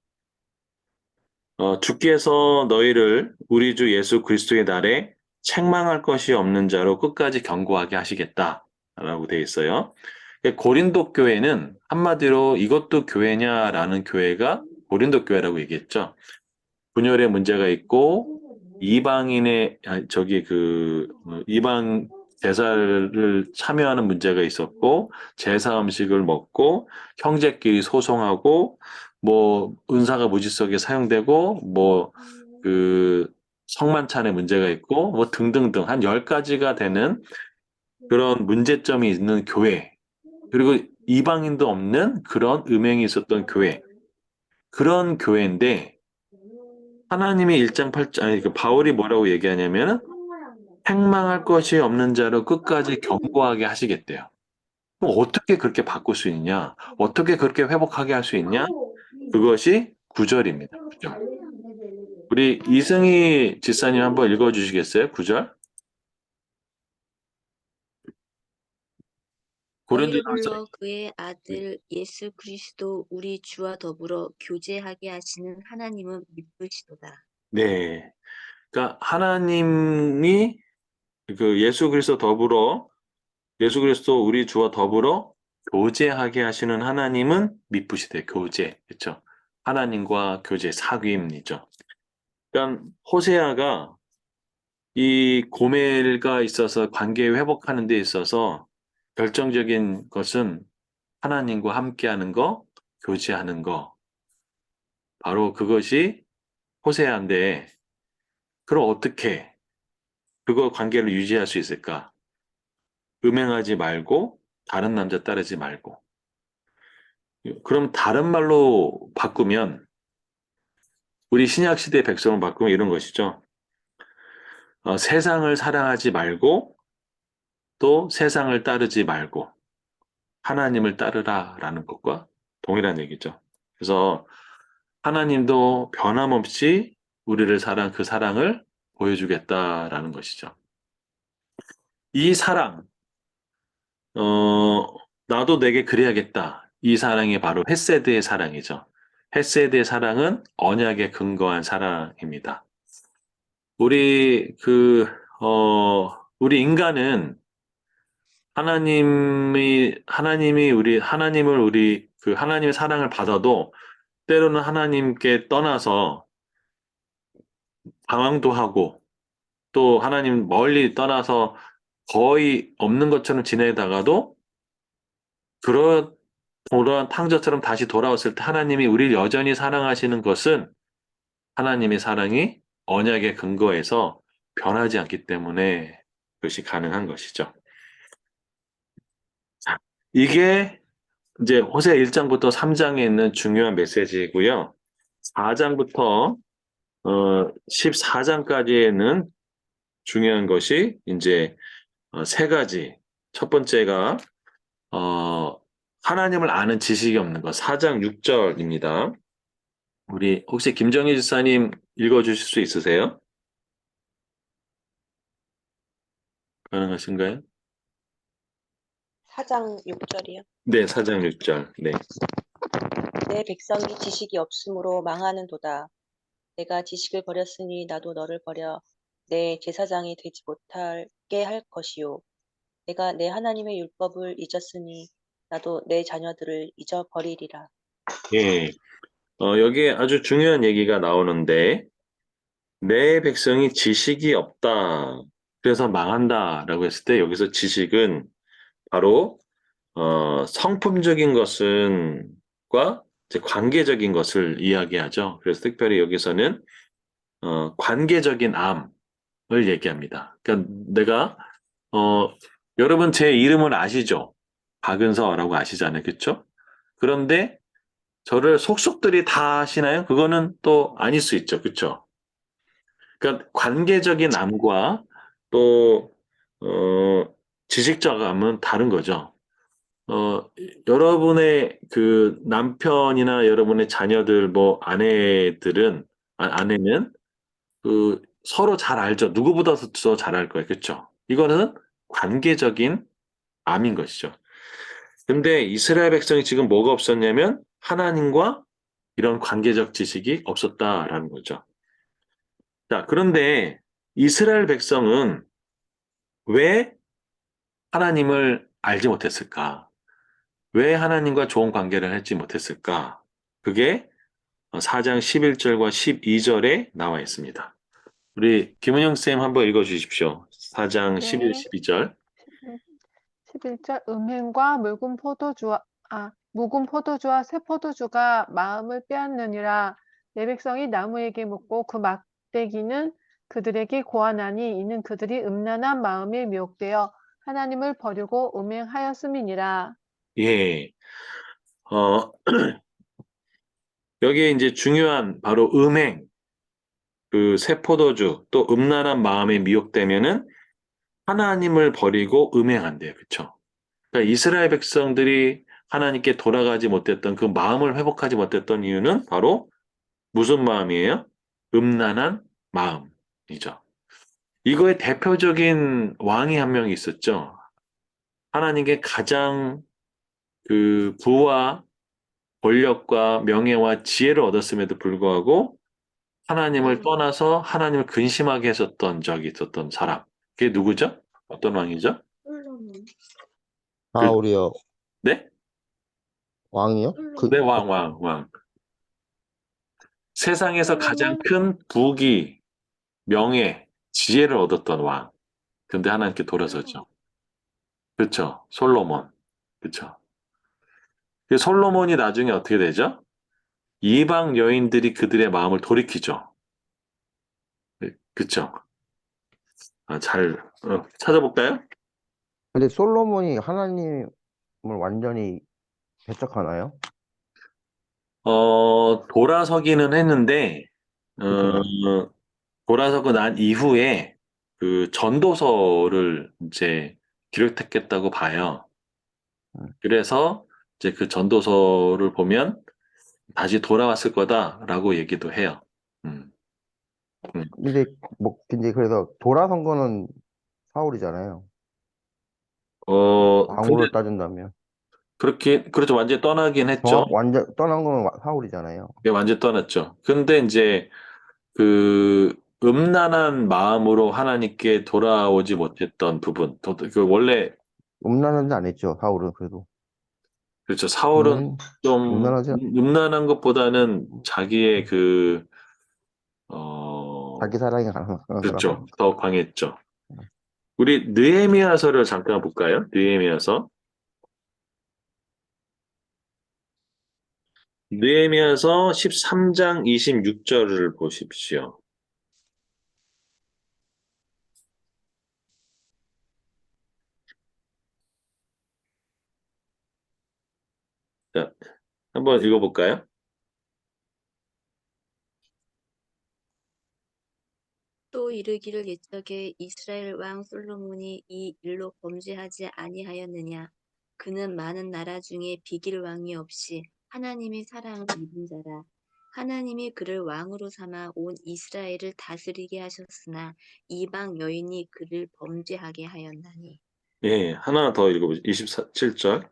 주께서 너희를 우리 주 예수 그리스도의 날에 책망할 것이 없는 자로 끝까지 견고하게 하시겠다. 라고 돼 있어요. 고린도 교회는 한마디로 이것도 교회냐라는 교회가 고린도 교회라고 얘기했죠. 분열의 문제가 있고 이방인의 이방 제사를 참여하는 문제가 있었고, 제사 음식을 먹고, 형제끼리 소송하고, 뭐, 은사가 무지성에 사용되고, 뭐, 그, 성만찬의 문제가 있고, 뭐, 등등등, 한 10가지가 되는 그런 문제점이 있는 교회, 그리고 이방인도 없는 그런 음행이 있었던 교회, 그런 교회인데, 하나님이 1장 8장, 아니, 그 바울이 뭐라고 얘기하냐면은, 책망할 것이 없는 자로 끝까지 견고하게 하시겠대요. 그럼 어떻게 그렇게 바꿀 수 있냐? 어떻게 그렇게 회복하게 할 수 있냐? 그것이 9절입니다. 9절. 우리 이승희 집사님 한번 읽어주시겠어요? 9절. 너희를 고린도전서. 불러 그의 아들 예수 그리스도 우리 주와 더불어 교제하게 하시는 하나님은 믿으시도다. 네. 그러니까 하나님이 그 예수 그리스도 우리 주와 더불어 교제하게 하시는 하나님은 미쁘시되 교제. 그렇죠? 하나님과 교제 사귐이죠. 그러니까 호세아가 이 고멜과 있어서 관계 회복하는 데 있어서 결정적인 것은 하나님과 함께하는 거, 교제하는 거. 바로 그것이 호세아인데, 그럼 어떻게 그거 관계를 유지할 수 있을까? 음행하지 말고, 다른 남자 따르지 말고. 그럼 다른 말로 바꾸면, 우리 신약 시대 백성을 바꾸면 이런 것이죠. 세상을 사랑하지 말고, 또 세상을 따르지 말고, 하나님을 따르라라는 것과 동일한 얘기죠. 그래서 하나님도 변함없이 우리를 그 사랑을 보여주겠다라는 것이죠. 이 사랑, 어, 나도 내게 그래야겠다. 이 사랑이 바로 헤세드의 사랑이죠. 헤세드의 사랑은 언약에 근거한 사랑입니다. 우리 인간은 하나님의 사랑을 받아도 때로는 하나님께 떠나서 방황도 하고 또 하나님 멀리 떠나서 거의 없는 것처럼 지내다가도 그런 탕저처럼 다시 돌아왔을 때 하나님이 우리를 여전히 사랑하시는 것은 하나님의 사랑이 언약에 근거해서 변하지 않기 때문에 그것이 가능한 것이죠. 자, 이게 이제 호세 1장부터 3장에 있는 중요한 메시지이고요. 4장부터 14장까지에는 중요한 것이 이제 세 가지. 첫 번째가 하나님을 아는 지식이 없는 것. 4장 6절입니다. 우리 혹시 김정희 집사님 읽어주실 수 있으세요? 가능하신가요? 4장 6절이요. 네, 4장 6절. 네. 내 백성이 지식이 없으므로 망하는도다. 내가 지식을 버렸으니 나도 너를 버려 내 제사장이 되지 못하게 할 것이요. 내가 내 하나님의 율법을 잊었으니 나도 내 자녀들을 잊어버리리라. 예. 여기에 아주 중요한 얘기가 나오는데, 내 백성이 지식이 없다. 그래서 망한다라고 했을 때 여기서 지식은 바로 성품적인 것과 이제 관계적인 것을 이야기하죠. 그래서 특별히 여기서는 관계적인 암을 얘기합니다. 그러니까 내가 여러분 제 이름을 아시죠? 박은서라고 아시잖아요, 그렇죠? 그런데 저를 속속들이 다 아시나요? 그거는 또 아닐 수 있죠, 그렇죠? 그러니까 관계적인 암과 또 지식적 암은 다른 거죠. 어, 여러분의 그 남편이나 여러분의 자녀들, 뭐 아내는 그 서로 잘 알죠. 누구보다도 더 잘 알 거예요. 그렇죠? 이거는 관계적인 암인 것이죠. 근데 이스라엘 백성이 지금 뭐가 없었냐면 하나님과 이런 관계적 지식이 없었다라는 거죠. 자, 그런데 이스라엘 백성은 왜 하나님을 알지 못했을까? 왜 하나님과 좋은 관계를 맺지 못했을까? 그게 4장 11절과 12절에 나와 있습니다. 우리 김은영 쌤 한번 읽어 주십시오. 4장 11, 네. 12절. 11절 음행과 묵은 포도주와 새 포도주가 마음을 빼앗느니라. 내 백성이 나무에게 묻고 그 막대기는 그들에게 고하나니 이는 그들이 음란한 마음에 미혹되어 하나님을 버리고 음행하였음이니라. 예. 어, 여기에 이제 중요한 바로 음행, 그 새 포도주, 또 음란한 마음에 미혹되면은 하나님을 버리고 음행한대요. 그쵸? 그러니까 이스라엘 백성들이 하나님께 돌아가지 못했던 그 마음을 회복하지 못했던 이유는 바로 무슨 마음이에요? 음란한 마음이죠. 이거의 대표적인 왕이 한 명이 있었죠. 하나님께 가장 그 부와 권력과 명예와 지혜를 얻었음에도 불구하고 하나님을 떠나서 하나님을 근심하게 했었던 적이 있었던 사람. 그게 누구죠? 어떤 왕이죠? 솔로몬. 그, 사울이요. 네? 왕이요? 네, 왕. 세상에서 가장 솔로몬? 큰 부귀, 명예, 지혜를 얻었던 왕. 근데 하나님께 돌아서죠. 그렇죠. 솔로몬. 그렇죠. 그 솔로몬이 나중에 어떻게 되죠? 이방 여인들이 그들의 마음을 돌이키죠. 그렇죠. 찾아볼까요? 근데 솔로몬이 하나님을 완전히 배척하나요? 돌아서기는 했는데, 그렇잖아요. 돌아서고 난 이후에 그 전도서를 이제 기록했겠다고 봐요. 음. 그래서 이제 그 전도서를 보면 다시 돌아왔을 거다라고 얘기도 해요. 음, 음. 근데 그래서 돌아선 거는 사울이잖아요. 근데 왕으로 따진다면. 그렇죠. 완전히 떠나긴 했죠. 완전 떠난 건 사울이잖아요. 예, 완전히 떠났죠. 근데 이제 그 음란한 마음으로 하나님께 돌아오지 못했던 부분, 그 원래 음란하지 안 했죠, 사울은 그래도. 그렇죠. 사울은 음, 좀 음란하지, 음란한 것보다는 자기의 음, 어, 자기 사랑이 강한 그렇죠. 사람. 더 강했죠. 우리 느헤미야서를 잠깐 볼까요? 느헤미야서 13장 26절을 보십시오. 자, 한번 읽어볼까요? 또 이르기를 옛적에 이스라엘 왕 솔로몬이 이 일로 범죄하지 아니하였느냐. 그는 많은 나라 중에 비길 왕이 없이 하나님의 사랑을 입은 자라. 하나님이 그를 왕으로 삼아 온 이스라엘을 다스리게 하셨으나 이방 여인이 그를 범죄하게 하였나니. 예, 하나 더 읽어보죠. 27절.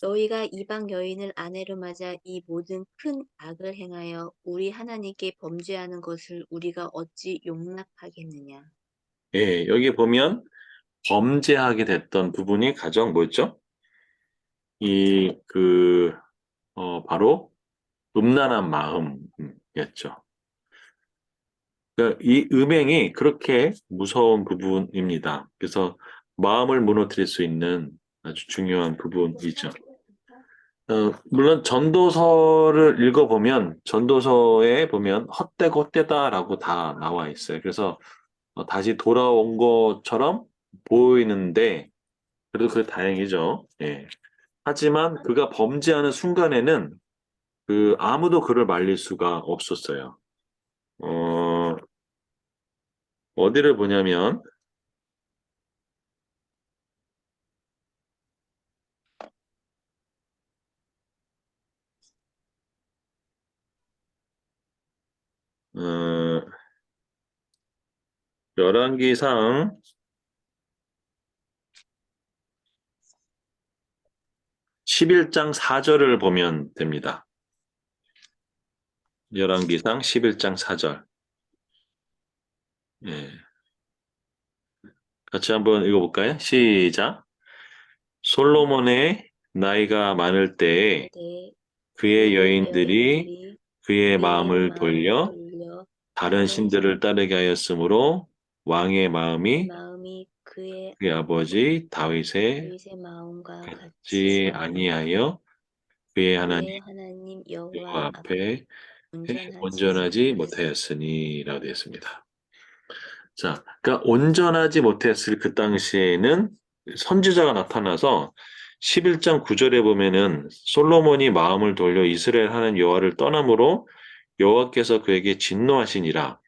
너희가 이방 여인을 아내로 맞아 이 모든 큰 악을 행하여 우리 하나님께 범죄하는 것을 우리가 어찌 용납하겠느냐. 예, 여기 보면 범죄하게 됐던 부분이 가장 뭐였죠? 바로 음란한 마음이었죠. 그러니까 이 음행이 그렇게 무서운 부분입니다. 그래서 마음을 무너뜨릴 수 있는 아주 중요한 부분이죠. 물론 전도서를 읽어보면 전도서에 보면 헛되고 헛되다라고 다 나와 있어요. 그래서 다시 돌아온 것처럼 보이는데 그래도 그게 다행이죠. 예. 하지만 그가 범죄하는 순간에는 아무도 그를 말릴 수가 없었어요. 어, 어디를 보냐면 어, 열왕기상 11장 4절을 보면 됩니다. 열왕기상 11장 4절. 예. 같이 한번 읽어볼까요? 시작. 솔로몬의 나이가 많을 때에 때 그의 그의 여인들이 여인들이 그의 그의 마음을 마음을 돌려 돌려 다른 다른 신들을 따르게 하였으므로 왕의 마음이 마음이 그의 그의 아버지 다윗의 다윗의 마음과 같이 같지 살고 아니하여 그의 하나님 그의 하나님 여호와 여호와 앞에 온전하지 온전하지 못하였으니라고 되어 있습니다. 자, 그러니까 온전하지 못했을 그 당시에는 선지자가 나타나서 11장 9절에 보면은 솔로몬이 마음을 돌려 이스라엘 하는 여호와를 떠남으로 여호와께서 그에게 진노하시니라.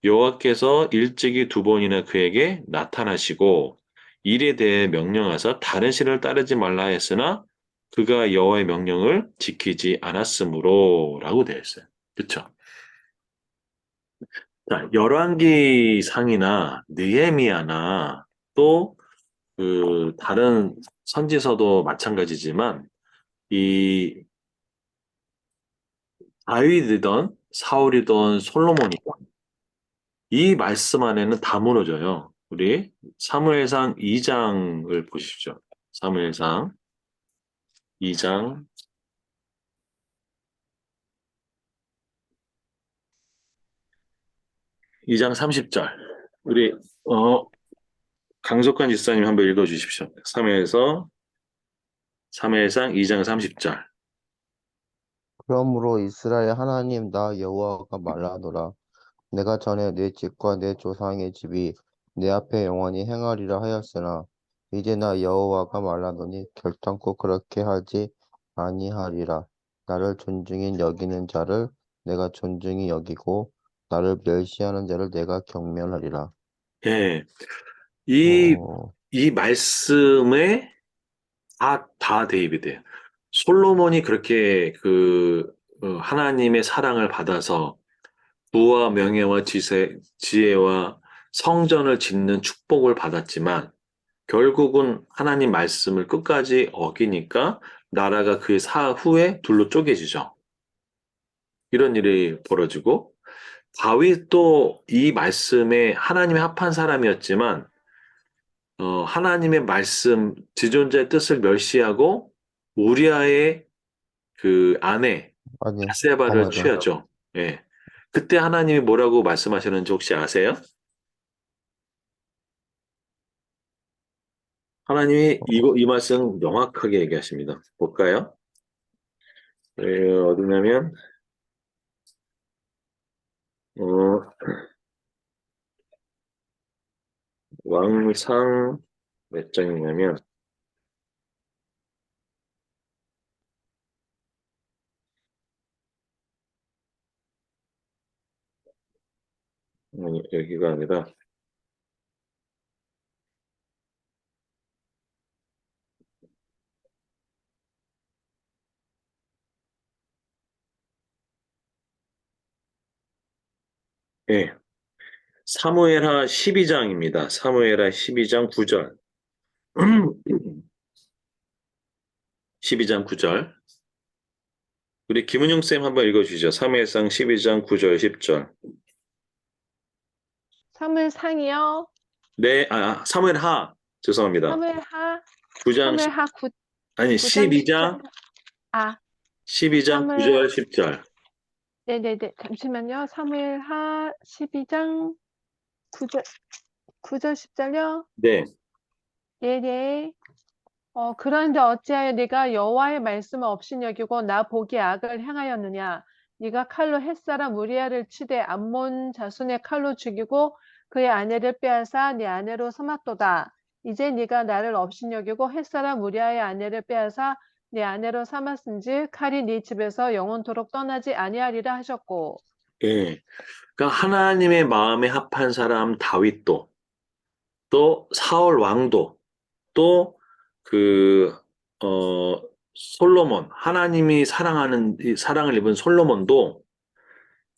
여호와께서 일찍이 두 번이나 그에게 나타나시고 일에 대해 명령하사 다른 신을 따르지 말라 했으나 그가 여호와의 명령을 지키지 않았으므로라고 되어 있어요. 그렇죠? 자, 열왕기 상이나 느헤미야나 또 그 다른 선지서도 마찬가지지만 이 다윗이든 사울이든 솔로몬이든 이 말씀 안에는 다 무너져요. 우리 사무엘상 2장을 보십시오. 사무엘상 2장 2장 30절. 우리 강석관 지사님 한번 읽어 주십시오. 사무엘상 2장 30절. 그러므로 이스라엘 하나님 나 여호와가 말하노라. 내가 전에 내 집과 내 조상의 집이 내 앞에 영원히 행하리라 하였으나 이제 나 여호와가 말하노니 결탄코 그렇게 하지 아니하리라. 나를 존중히 여기는 자를 내가 존중히 여기고 나를 멸시하는 자를 내가 경멸하리라. 예. 이, 어, 이 말씀에 다 대입이 돼요. 솔로몬이 그렇게 하나님의 사랑을 받아서 부와 명예와 지혜와 성전을 짓는 축복을 받았지만 결국은 하나님 말씀을 끝까지 어기니까 나라가 그의 사후에 둘로 쪼개지죠. 이런 일이 벌어지고 다윗도 이 말씀에 하나님의 합한 사람이었지만 하나님의 말씀, 지존자의 뜻을 멸시하고 우리아의 그 아내 아니, 바세바를 맞아. 취하죠. 예. 그때 하나님이 뭐라고 말씀하셨는지 혹시 아세요? 하나님이 이 말씀 명확하게 얘기하십니다. 볼까요? 어디냐면 어, 왕상 몇 장이냐면 여기가 아니라 예. 사무엘하 12장입니다. 사무엘하 12장 9절. 12장 9절. 우리 김은용 쌤 한번 읽어주시죠. 사무엘상 12장 9절 10절. 사무엘상이요. 네, 사무엘하. 죄송합니다. 사무엘하 9장, 사무엘하 아니, 9장 10절. 12장 사무엘 9절 10절. 네네네. 잠시만요. 사무엘하 12장 9절 10절요. 네, 네네. 그런데 어찌하여 네가 여호와의 말씀을 업신여기고 나 보기에 악을 행하였느냐? 네가 칼로 햇사람 우리아를 치되 암몬 자손의 칼로 죽이고 그의 아내를 빼앗아 네 아내로 삼았도다. 이제 네가 나를 업신여기고 햇사람 우리아의 아내를 빼앗아 네 아내로 삼았은즉 칼이 네 집에서 영원토록 떠나지 아니하리라 하셨고. 예. 그러니까 하나님의 마음에 합한 사람 다윗도, 또 사울 왕도, 또 그, 솔로몬, 하나님이 이 사랑을 입은 솔로몬도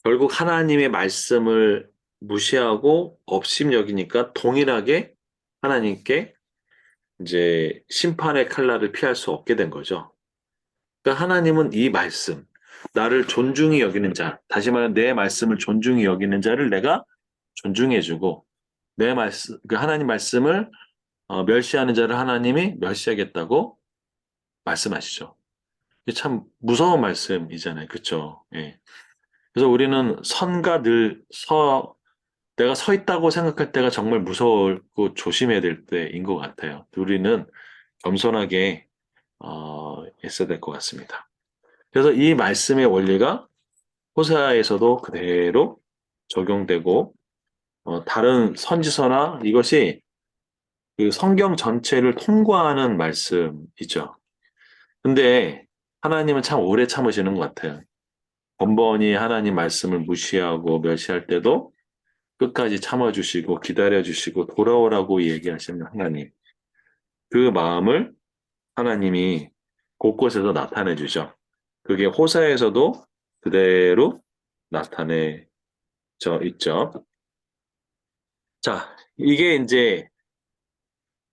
결국 하나님의 말씀을 무시하고 업심여기니까 동일하게 하나님께 이제 심판의 칼날을 피할 수 없게 된 거죠. 그러니까 하나님은 이 말씀, 나를 존중히 여기는 자, 다시 말하면 내 말씀을 존중히 여기는 자를 내가 존중해주고, 내 말씀, 그 하나님 말씀을 멸시하는 자를 하나님이 멸시하겠다고 말씀하시죠. 이게 참 무서운 말씀이잖아요. 그쵸? 예. 그래서 우리는 선과 늘 내가 서 있다고 생각할 때가 정말 무서웠고 조심해야 될 때인 것 같아요. 우리는 겸손하게 있어야 될 것 같습니다. 그래서 이 말씀의 원리가 호세아에서도 그대로 적용되고 다른 선지서나 이것이 그 성경 전체를 통과하는 말씀이죠. 근데 하나님은 참 오래 참으시는 것 같아요. 번번이 하나님 말씀을 무시하고 멸시할 때도 끝까지 참아주시고 기다려주시고 돌아오라고 얘기하시는 하나님. 그 마음을 하나님이 곳곳에서 나타내 주죠. 그게 호사에서도 그대로 나타내져 있죠. 자, 이게 이제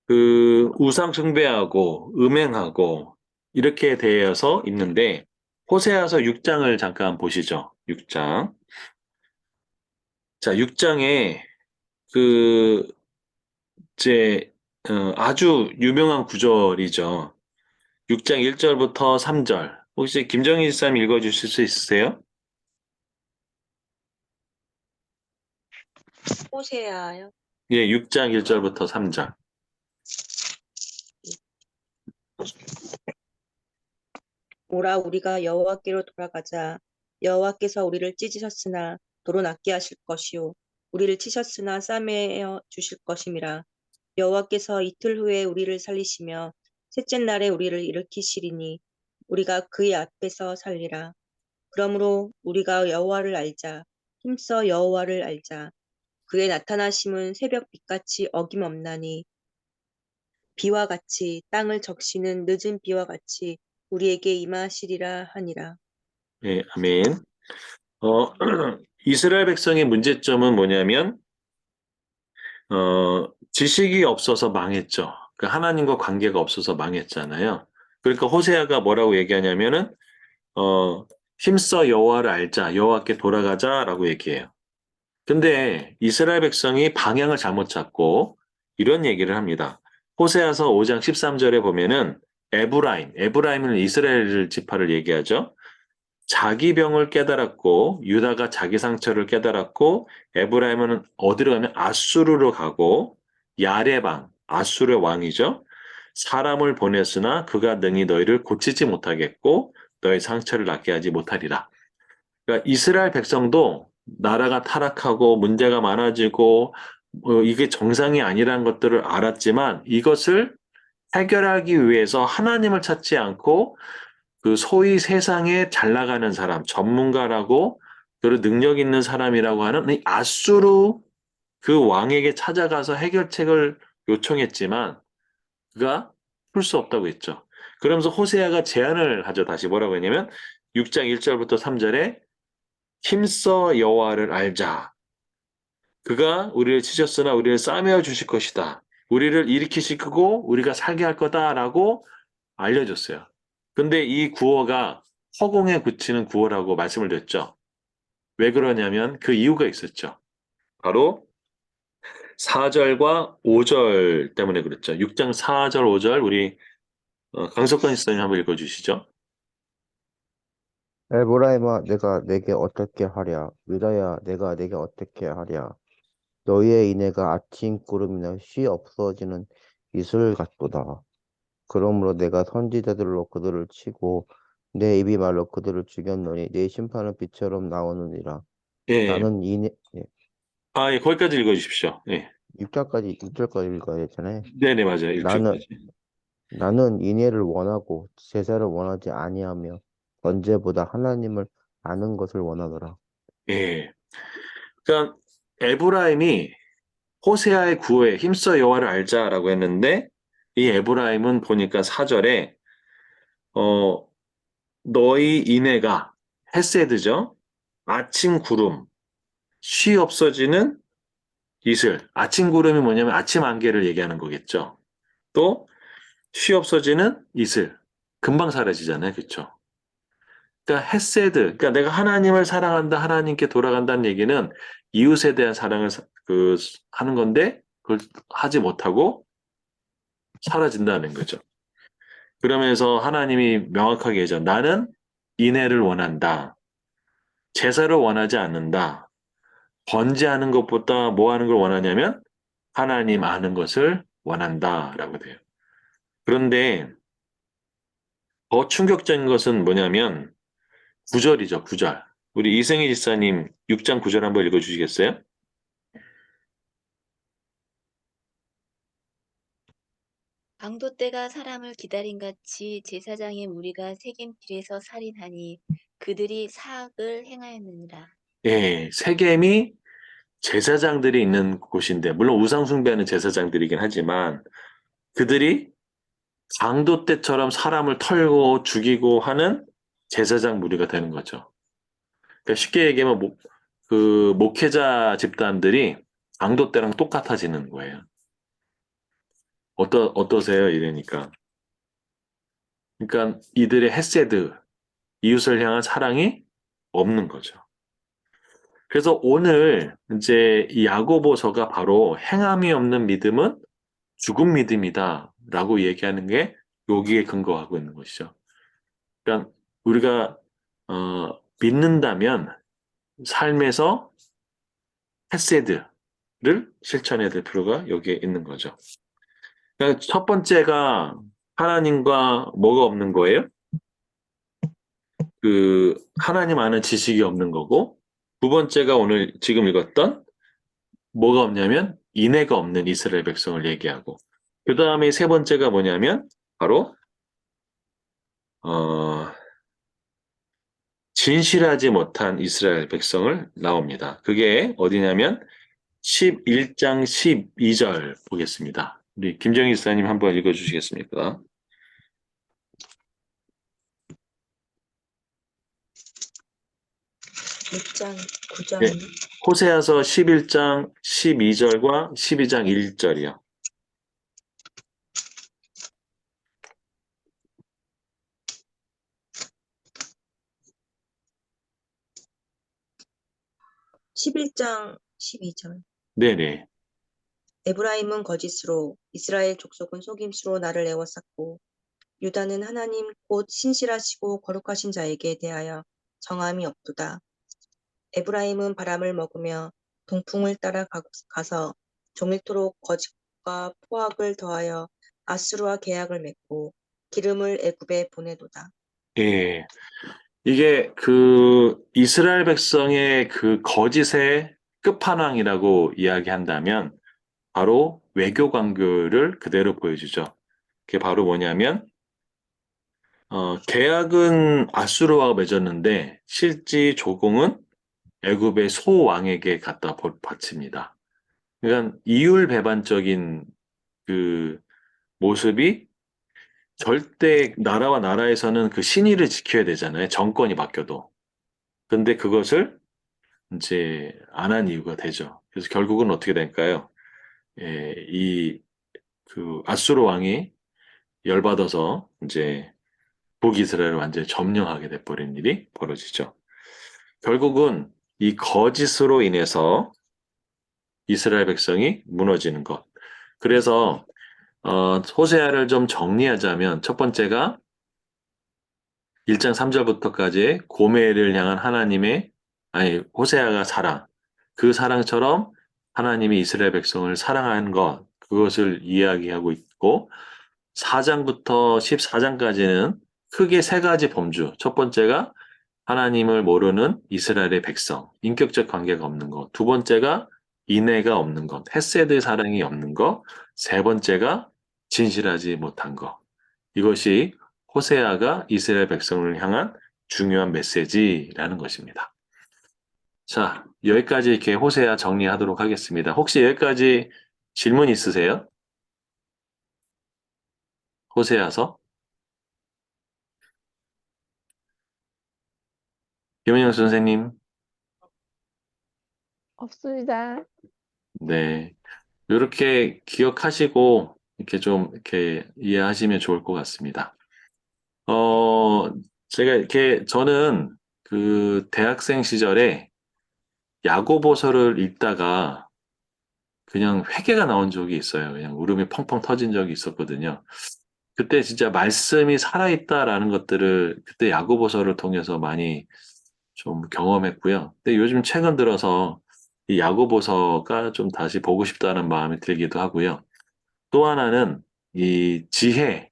그 우상 숭배하고 음행하고 이렇게 되어서 있는데 호세아서 6장을 잠깐 보시죠. 6장. 자, 6장에 그 이제 아주 유명한 구절이죠. 6장 1절부터 3절. 혹시 김정희 집사님 읽어주실 수 있으세요? 호세아요. 예, 6장 1절부터 3절. 오라 우리가 여호와께로 돌아가자. 여호와께서 우리를 찢으셨으나 도로 낫게 하실 것이요 우리를 치셨으나 싸매어 주실 것임이라. 여호와께서 이틀 후에 우리를 살리시며 셋째 날에 우리를 일으키시리니 우리가 그의 앞에서 살리라. 그러므로 우리가 여호와를 알자. 힘써 여호와를 알자. 그의 나타나심은 새벽 빛같이 어김없나니 비와 같이 땅을 적시는 늦은 비와 같이 우리에게 임하시리라 하니라. 예, 아멘. 이스라엘 백성의 문제점은 뭐냐면, 지식이 없어서 망했죠. 그 하나님과 관계가 없어서 망했잖아요. 그러니까 호세아가 뭐라고 얘기하냐면은, 힘써 여호와를 알자, 여호와께 돌아가자라고 얘기해요. 근데 이스라엘 백성이 방향을 잘못 잡고 이런 얘기를 합니다. 호세아서 5장 13절에 보면은 에브라임은 이스라엘 지파를 얘기하죠. 자기 병을 깨달았고 유다가 자기 상처를 깨달았고 에브라임은 어디로 가면 아수르로 가고 야레방 아수르의 왕이죠. 사람을 보냈으나 그가 능히 너희를 고치지 못하겠고 너희 상처를 낫게 하지 못하리라. 그러니까 이스라엘 백성도 나라가 타락하고 문제가 많아지고 이게 정상이 아니라는 것들을 알았지만 이것을 해결하기 위해서 하나님을 찾지 않고 그 소위 세상에 잘 나가는 사람, 전문가라고 그리고 능력 있는 사람이라고 하는 이 아수르 그 왕에게 찾아가서 해결책을 요청했지만 그가 풀 수 없다고 했죠. 그러면서 호세아가 제안을 하죠. 다시 뭐라고 했냐면 6장 1절부터 3절에 힘써 여호와를 알자. 그가 우리를 치셨으나 우리를 싸매어 주실 것이다. 우리를 일으키시고 우리가 살게 할 거다라고 알려줬어요. 근데 이 구호가 허공에 굳히는 구호라고 말씀을 드렸죠. 왜 그러냐면 그 이유가 있었죠. 바로 4절과 5절 때문에 그랬죠. 6장 4절, 5절 우리 강석관 시사님 한번 읽어주시죠. 에브라임아 내가 내게 어떻게 하랴 유다야 내가 내게 어떻게 하랴 너희의 인애가 아침 구름이나 쉬 없어지는 이슬 같도다. 그러므로 내가 선지자들로 그들을 치고 내 입이 말로 그들을 죽였노니 내 심판은 빛처럼 나오느니라. 예. 나는 인애 예, 거기까지 읽어주십시오. 예. 6절까지 읽어야 되잖아요. 네네, 맞아요. 나는 1절까지. 나는 인애를 원하고 제사를 원하지 아니하며 언제보다 하나님을 아는 것을 원하노라. 예. 그러니까 에브라임이 호세아의 구호에 힘써 여호와를 알자라고 했는데 이 에브라임은 보니까 4절에 어, 너희 인애가 헤세드죠. 아침 구름, 쉬 없어지는 이슬. 아침 구름이 뭐냐면 아침 안개를 얘기하는 거겠죠. 또 쉬 없어지는 이슬. 금방 사라지잖아요. 그렇죠? 그러니까 헤세드. 그러니까 내가 하나님을 사랑한다, 하나님께 돌아간다는 얘기는 이웃에 대한 사랑을 하는 건데 그걸 하지 못하고 사라진다는 거죠. 그러면서 하나님이 명확하게 얘기하죠. 나는 인애를 원한다. 제사를 원하지 않는다. 번제하는 것보다 뭐 하는 걸 원하냐면 하나님 아는 것을 원한다라고 돼요. 그런데 더 충격적인 것은 뭐냐면 9절이죠, 9절. 우리 이승희 지사님 6장 9절 한번 읽어주시겠어요? 강도 때가 사람을 기다린 같이 제사장의 무리가 세겜길에서 살인하니 그들이 사악을 행하였느니라. 예, 세겜이 제사장들이 있는 곳인데, 물론 우상 숭배하는 제사장들이긴 하지만 그들이 강도 때처럼 사람을 털고 죽이고 하는 제사장 무리가 되는 거죠. 그러니까 쉽게 얘기하면 그 목회자 집단들이 강도 때랑 똑같아지는 거예요. 어떠세요? 이러니까. 그러니까 이들의 헤세드, 이웃을 향한 사랑이 없는 거죠. 그래서 오늘 이제 이 야고보서가 바로 행함이 없는 믿음은 죽은 믿음이다라고 얘기하는 게 여기에 근거하고 있는 것이죠. 그러니까 우리가 믿는다면 삶에서 헤세드를 실천해야 될 필요가 여기에 있는 거죠. 그러니까 첫 번째가 하나님과 뭐가 없는 거예요? 그 하나님 아는 지식이 없는 거고, 두 번째가 오늘 지금 읽었던 뭐가 없냐면 인애가 없는 이스라엘 백성을 얘기하고, 그 다음에 세 번째가 뭐냐면 바로 어, 진실하지 못한 이스라엘 백성을 나옵니다. 그게 어디냐면 11장 12절 보겠습니다. 우리 김정희 지사님 한번 읽어주시겠습니까? 6장 예, 9절. 호세아서 11장 12절과 12장 1절이요. 11장 12절. 네네. 에브라임은 거짓으로 이스라엘 족속은 속임수로 나를 애워쌌고 유다는 하나님 곧 신실하시고 거룩하신 자에게 대하여 정함이 없도다. 에브라임은 바람을 먹으며 동풍을 따라 가서 종일토록 거짓과 포악을 더하여 아수르와 계약을 맺고 기름을 애굽에 보내도다. 예. 이게 그 이스라엘 백성의 그 거짓의 끝판왕이라고 이야기한다면 바로 외교 관계를 그대로 보여주죠. 그게 바로 뭐냐면 계약은 아수르와 맺었는데 실제 조공은 애굽의 소왕에게 갖다 바칩니다. 그러니까 이율배반적인 그 모습이 절대 나라와 나라에서는 그 신의를 지켜야 되잖아요. 정권이 바뀌어도. 근데 그것을 이제 안 한 이유가 되죠. 그래서 결국은 어떻게 될까요? 예, 그 아수르 왕이 열받아서 이제 북이스라엘을 완전히 점령하게 돼버린 일이 벌어지죠. 결국은 이 거짓으로 인해서 이스라엘 백성이 무너지는 것. 그래서 호세아를 좀 정리하자면 첫 번째가 1장 3절부터까지 고멜을 향한 호세아가 사랑. 그 사랑처럼 하나님이 이스라엘 백성을 사랑하는 것, 그것을 이야기하고 있고, 4장부터 14장까지는 크게 세 가지 범주. 첫 번째가 하나님을 모르는 이스라엘의 백성, 인격적 관계가 없는 것. 두 번째가 인애가 없는 것, 헤세드 사랑이 없는 것. 세 번째가 진실하지 못한 것. 이것이 호세아가 이스라엘 백성을 향한 중요한 메시지라는 것입니다. 자, 여기까지 이렇게 호세아 정리하도록 하겠습니다. 혹시 여기까지 질문 있으세요? 호세아서? 김은영 선생님? 없습니다. 네. 이렇게 기억하시고, 이렇게 좀, 이렇게 이해하시면 좋을 것 같습니다. 어, 저는 그 대학생 시절에 야고보서를 읽다가 그냥 회개가 나온 적이 있어요. 그냥 울음이 펑펑 터진 적이 있었거든요. 그때 진짜 말씀이 살아있다라는 것들을 그때 야고보서를 통해서 많이 좀 경험했고요. 근데 요즘 최근 들어서 이 야고보서가 좀 다시 보고 싶다는 마음이 들기도 하고요. 또 하나는 이 지혜,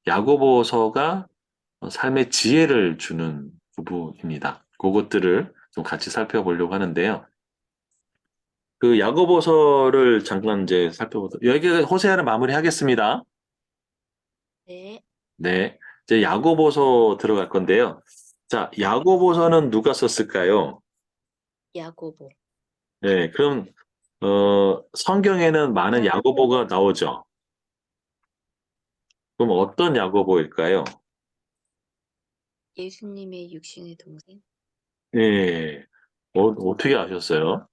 야고보서가 삶의 지혜를 주는 부분입니다. 그것들을 좀 같이 살펴보려고 하는데요. 그 야고보서를 잠깐 이제 살펴보도록, 여기 호세아를 마무리하겠습니다. 네, 네. 이제 야고보서 들어갈 건데요. 자, 야고보서는 누가 썼을까요? 야고보. 네, 그럼, 성경에는 많은 야고보가 나오죠. 그럼 어떤 야고보일까요? 예수님의 육신의 동생. 예, 어떻게 아셨어요?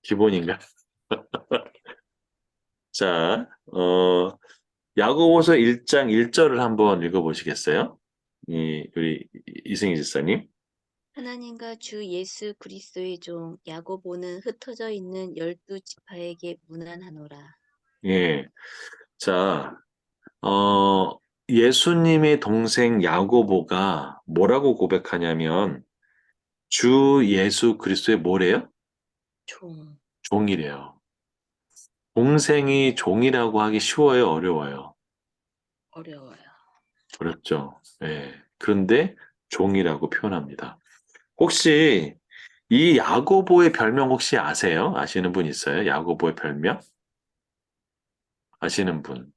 기본인가? 자, 야고보서 1장 1절을 한번 읽어보시겠어요? 우리 이승희 집사님. 하나님과 주 예수 그리스도의 종 야고보는 흩어져 있는 12지파에게 문안하노라. 예. 자, 예수님의 동생 야고보가 뭐라고 고백하냐면, 주 예수 그리스도의 뭐래요? 종. 종이래요. 동생이 종이라고 하기 쉬워요, 어려워요? 어려워요. 어렵죠. 예. 그런데 종이라고 표현합니다. 혹시 이 야고보의 별명 혹시 아세요? 아시는 분 있어요? 야고보의 별명? 아시는 분?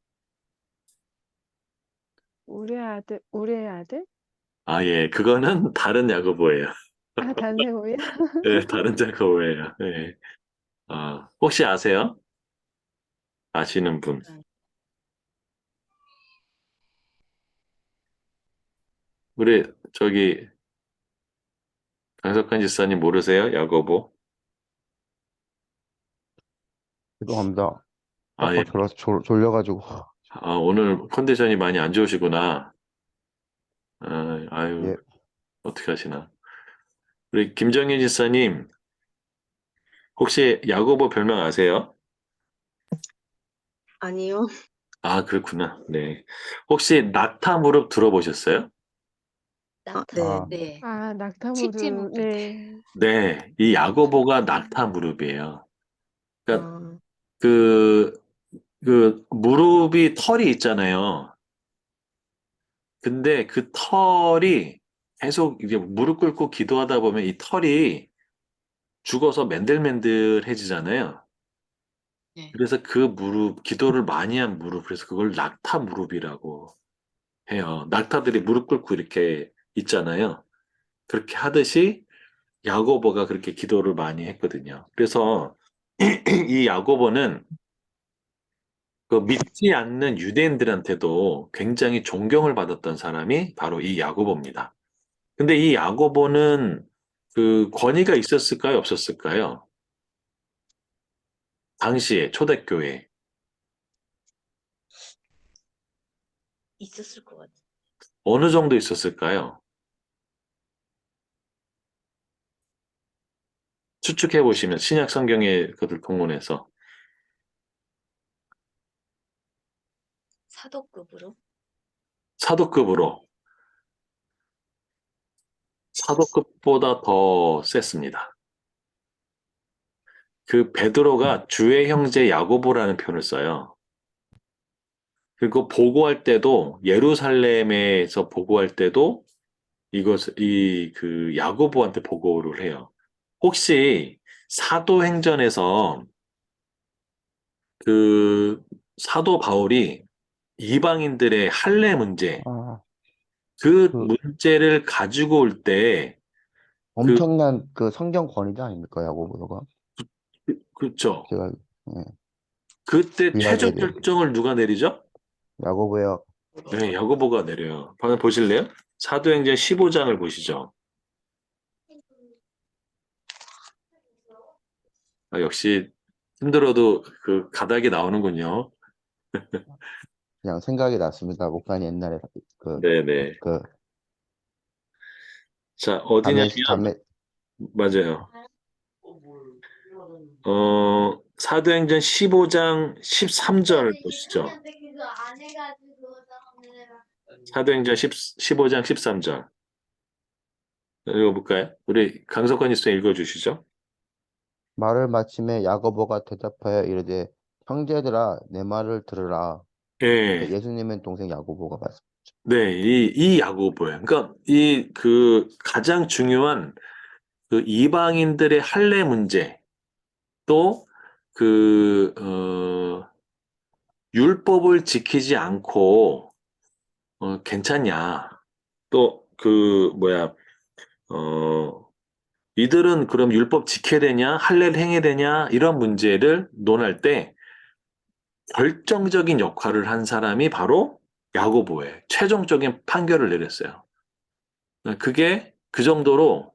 우리의 아들? 아, 예. 그거는 다른 야고보예요. 아, 단세호야? 예, 다른 야고보예요. 예. 혹시 아세요? 아시는 분? 우리 저기 강석환 집사님 모르세요? 야고보? 죄송합니다. 아, 예. 아까 졸려가지고. 오늘 컨디션이 많이 안 좋으시구나. 아유, 예, 어떻게 하시나. 우리 김정현 집사님, 혹시 야고보 별명 아세요? 아니요. 아, 그렇구나. 네. 혹시 낙타 무릎 들어보셨어요? 낙타. 아, 네. 아, 낙타무르. 칠제목이. 네. 네. 이 야고보가 낙타 무릎이에요. 그러니까 아, 그, 그 무릎이 털이 있잖아요. 근데 그 털이 계속 이제 무릎 꿇고 기도하다 보면 이 털이 죽어서 맨들맨들해지잖아요. 네. 그래서 그 무릎, 기도를 많이 한 무릎, 그래서 그걸 낙타 무릎이라고 해요. 낙타들이 무릎 꿇고 이렇게 있잖아요. 그렇게 하듯이 야고보가 그렇게 기도를 많이 했거든요. 그래서 이 야고보는 그 믿지 않는 유대인들한테도 굉장히 존경을 받았던 사람이 바로 이 야고보입니다. 근데 이 야고보는 그 권위가 있었을까요? 없었을까요? 당시에 초대교회 있었을 것 같아요. 어느 정도 있었을까요? 추측해 보시면 신약 성경의 그들 동원해서 사도급으로. 사도급으로 사도급보다 더 셌습니다. 그 베드로가 주의 형제 야고보라는 표현을 써요. 그리고 보고할 때도 예루살렘에서 보고할 때도 이 그 야고보한테 보고를 해요. 혹시 사도행전에서 그 사도 바울이 이방인들의 할례 문제, 아, 그 그 문제를 가지고 올 때, 그, 엄청난 그 성경 권위자 아닙니까, 야고보가? 그렇죠. 제가, 예, 그때 구약에 최종 대해. 결정을 누가 내리죠? 야고보요. 네, 야고보가 내려요. 방금 보실래요? 사도행전 15장을 보시죠. 역시 힘들어도 그 가닥이 나오는군요. 그냥 생각이 났습니다. 목사님 옛날에 그, 네네. 그, 자, 어디냐면, 담에, 맞아요. 사도행전 15장 13절 보시죠. 사도행전 15장 13절. 읽어볼까요? 우리 강석환 이스 읽어주시죠. 말을 마침에 야고보가 대답하여 이르되 형제들아 내 말을 들으라. 예, 예수님의 동생 야고보가 말씀. 네, 이 야고보예요. 그러니까 이 그 가장 중요한 그 이방인들의 할례 문제, 또 그, 율법을 지키지 않고, 괜찮냐. 또 그, 뭐야, 어, 이들은 그럼 율법 지켜야 되냐, 할례를 행해야 되냐, 이런 문제를 논할 때 결정적인 역할을 한 사람이 바로 야고보예요. 최종적인 판결을 내렸어요. 그게 그 정도로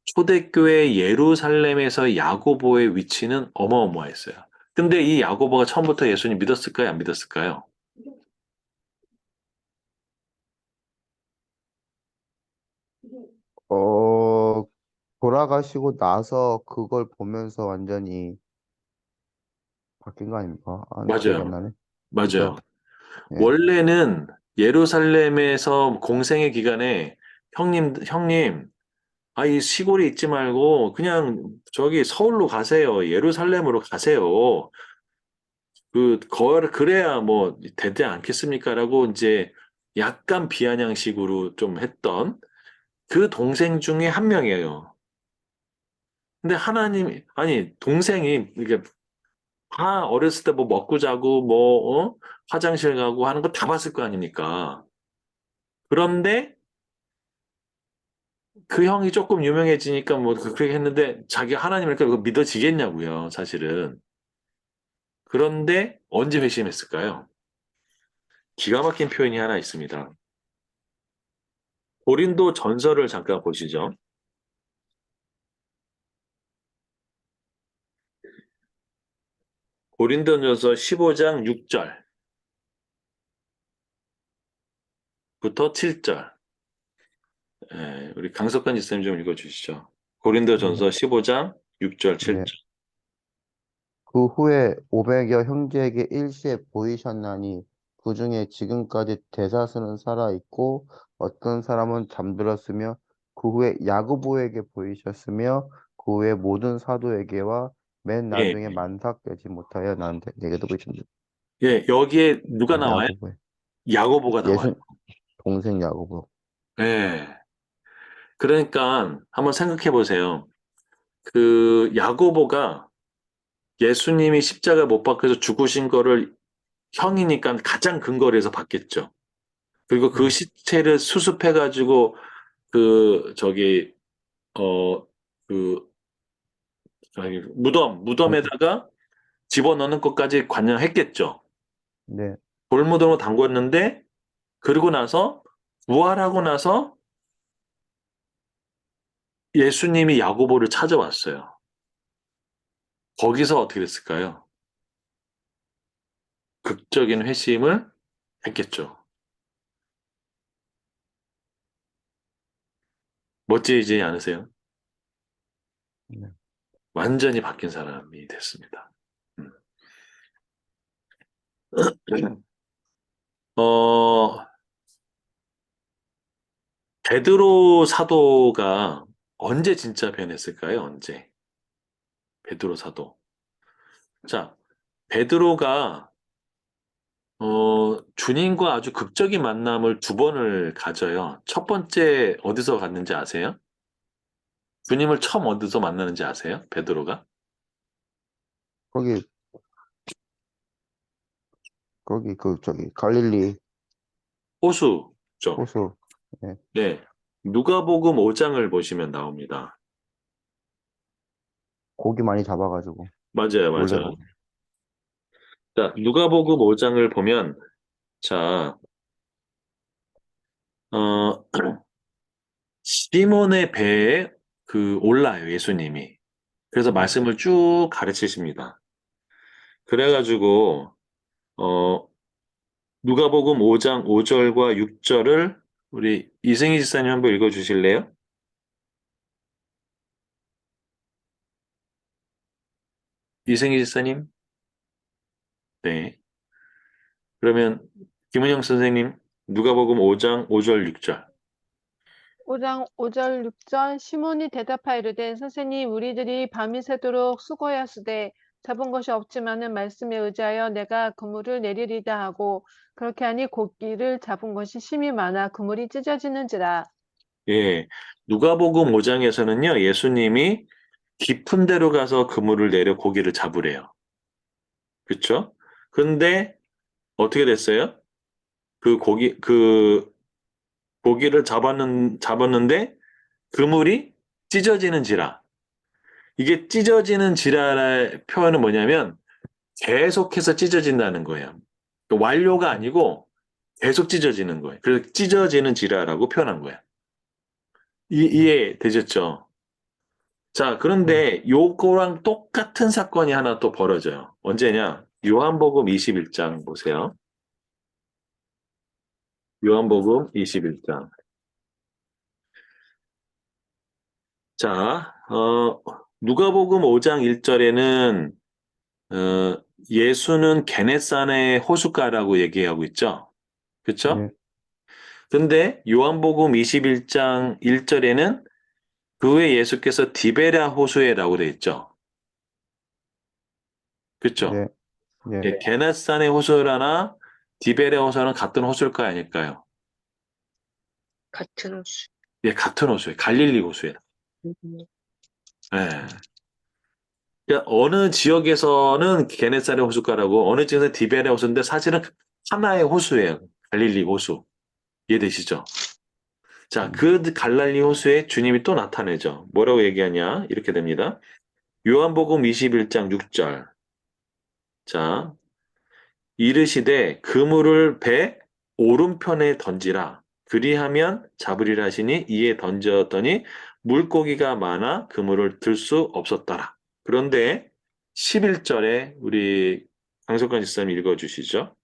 초대교회 예루살렘에서 야고보의 위치는 어마어마했어요. 근데 이 야고보가 처음부터 예수님 믿었을까요? 안 믿었을까요? 어, 돌아가시고 나서 그걸 보면서 완전히 바뀐 거 아닙니까? 아, 기억이 안 맞아요. 나네. 맞아요. 그죠? 예. 원래는 예루살렘에서 공생의 기간에 형님, 이 시골에 있지 말고 그냥 저기 서울로 가세요. 예루살렘으로 가세요. 그래야 뭐 되지 않겠습니까? 라고 이제 약간 비아냥식으로 좀 했던 그 동생 중에 한 명이에요. 근데 아니, 동생이 이게 다 어렸을 때 뭐 먹고 자고 화장실 가고 하는 거 다 봤을 거 아닙니까? 그런데 그 형이 조금 유명해지니까 뭐 그렇게 했는데 자기 하나님이니까 그거 믿어지겠냐고요, 사실은. 그런데 언제 회심했을까요? 기가 막힌 표현이 하나 있습니다. 고린도 전설을 잠깐 보시죠. 고린도전서 15장 6절부터 7절. 우리 강석관 지사님 좀 읽어주시죠. 네. 고린도전서 15장 6절, 네. 7절. 그 후에 500여 형제에게 일시에 보이셨나니 그 중에 지금까지 대다수는 살아 있고 어떤 사람은 잠들었으며 그 후에 야고보에게 보이셨으며 그 후에 모든 사도에게와 맨 예, 나중에 만삭되지 못하여 나한테 내게도 보이셨습니다. 여기에 누가 나와요? 야고보의 야고보가 나와요. 예수 동생 야고보. 예. 그러니까 한번 생각해 보세요. 그 야고보가 예수님이 십자가 못 박혀서 죽으신 거를 형이니까 가장 근거리에서 봤겠죠. 그리고 그 네. 시체를 수습해가지고 저기 어 그 동, 무덤에다가 집어넣는 것까지 관여했겠죠. 네. 돌무덤으로 담궜는데 그러고 나서 부활하고 나서 예수님이 야고보를 찾아왔어요. 거기서 어떻게 됐을까요? 극적인 회심을 했겠죠. 멋지지 않으세요? 네. 완전히 바뀐 사람이 됐습니다. 음. 어, 베드로 사도가 언제 진짜 변했을까요? 언제? 베드로 사도. 자, 베드로가 주님과 아주 극적인 만남을 두 번을 가져요. 첫 번째 어디서 갔는지 아세요? 주님을 처음 어디서 만나는지 아세요? 베드로가? 거기 저기 갈릴리 호수 쪽. 호수. 네. 네. 누가복음 5장을 보시면 나옵니다. 고기 많이 잡아가지고 맞아요, 맞아요. 놀래가지고. 자, 누가복음 5장을 보면 자, 어, 시몬의 배에 올라요, 예수님이. 그래서 네. 말씀을 쭉 가르치십니다. 그래가지고, 어, 누가복음 5장 5절과 6절을 우리 이승희 지사님 한번 읽어주실래요? 이승희 지사님? 네. 그러면 김은영 선생님, 누가복음 5장 5절 6절. 5장 5절 6절 시몬이 대답하여 이르되 선생님 우리들이 밤이 새도록 수고하였으되 잡은 것이 없지만은 말씀에 의지하여 내가 그물을 내리리다 하고 그렇게 하니 고기를 잡은 것이 심히 많아 그물이 찢어지는지라. 예. 누가복음 5장에서는요, 예수님이 깊은 데로 가서 그물을 내려 고기를 잡으래요. 그쵸? 근데 어떻게 됐어요? 그 고기를 잡았는데 그물이 찢어지는지라. 이게 찢어지는지라의 표현은 뭐냐면 계속해서 찢어진다는 거예요. 완료가 아니고 계속 찢어지는 거예요. 그래서 찢어지는지라라고 표현한 거예요. 이해되셨죠? 자, 그런데 요거랑 똑같은 사건이 하나 또 벌어져요. 언제냐? 요한복음 21장 보세요. 요한복음 21장. 자, 누가복음 5장 1절에는 예수는 게네사네 호숫가라고 얘기하고 있죠. 그렇죠? 예, 근데 요한복음 21장 1절에는 그 후에 예수께서 디베랴 호수에라고 되어 있죠. 그렇죠? 예, 예. 예, 게네사네 호수라나 디베랴 호수는 같은 호수일까요, 아닐까요? 같은 호수. 예, 같은 호수예요. 갈릴리 호수예요. 예. 그러니까 어느 지역에서는 게네사렛 호숫가라고 어느 지역에서는 디베레 호수인데 사실은 하나의 호수예요. 갈릴리 호수. 이해되시죠? 자, 그 갈릴리 호수에 주님이 또 나타내죠. 뭐라고 얘기하냐? 이렇게 됩니다. 요한복음 21장 6절. 자, 이르시되 그물을 배 오른편에 던지라. 그리하면 잡으리라 하시니 이에 던졌더니 물고기가 많아 그물을 들 수 없었더라. 그런데 11절에 우리 강석관 집사님 읽어주시죠.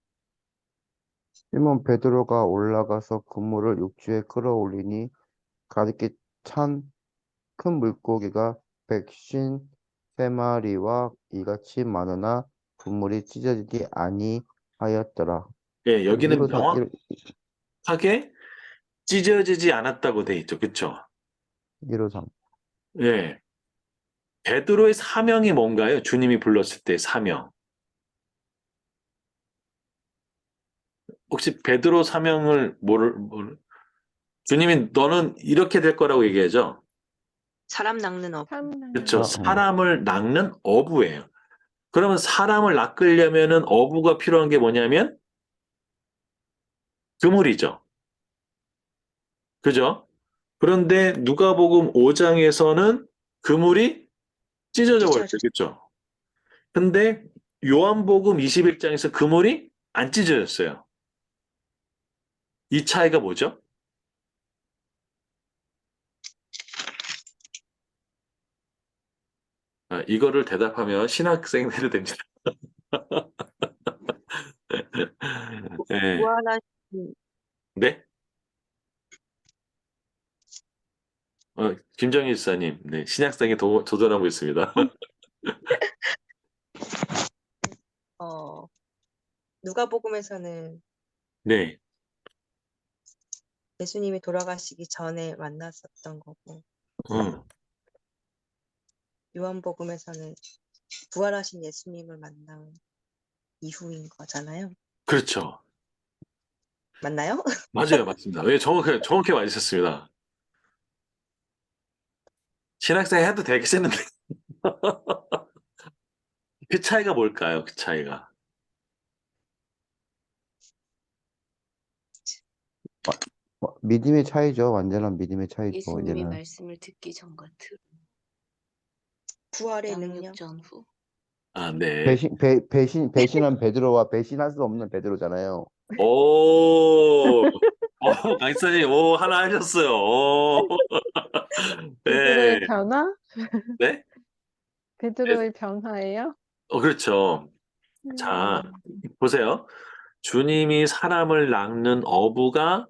시몬 베드로가 올라가서 그물을 육지에 끌어올리니 가득히 찬 큰 물고기가 153마리와 이같이 많으나 그물이 찢어지지 아니하였더라. 예, 여기는 1호상, 명확하게 찢어지지 않았다고 돼 있죠. 그쵸? 1호상. 예. 베드로의 사명이 뭔가요? 주님이 불렀을 때 사명. 혹시 베드로 사명을 주님이 너는 이렇게 될 거라고 얘기하죠? 사람 낚는 업. 그렇죠. 참나. 사람을 낚는 어부예요. 그러면 사람을 낚으려면은 어부가 필요한 게 뭐냐면 그물이죠. 그죠? 그런데 누가복음 5장에서는 그물이 찢어져 버렸죠. 찢어져. 그렇죠? 근데 요한복음 21장에서 그물이 안 찢어졌어요. 이 차이가 뭐죠? 아, 이거를 대답하면 신학생 해도 됩니다. 네. 부활하신 네? 김정일 지사님, 네, 신약성에 도전하고 있습니다. 누가복음에서는 네, 예수님이 돌아가시기 전에 만났었던 거고, 음, 요한복음에서는 부활하신 예수님을 만난 이후인 거잖아요. 그렇죠. 맞나요? 맞아요, 맞습니다. 왜 정확히 맞으셨습니다. 신학생 해도 되겠었는데. 그 차이가 뭘까요? 그 차이가. 믿음의 차이죠. 완전한 믿음의 차이죠. 예수님이 이제는. 말씀을 듣기 전 같은 부활의 능력. 양육 전후. 아, 네. 배신한 베드로와 배신할 수 없는 베드로잖아요. 오, 강사님, 오, 하나 하셨어요. 오, 네, 베드로의 변화? 네? 베드로의 변화예요? 그렇죠. 자, 음. 보세요. 주님이 사람을 낚는 어부가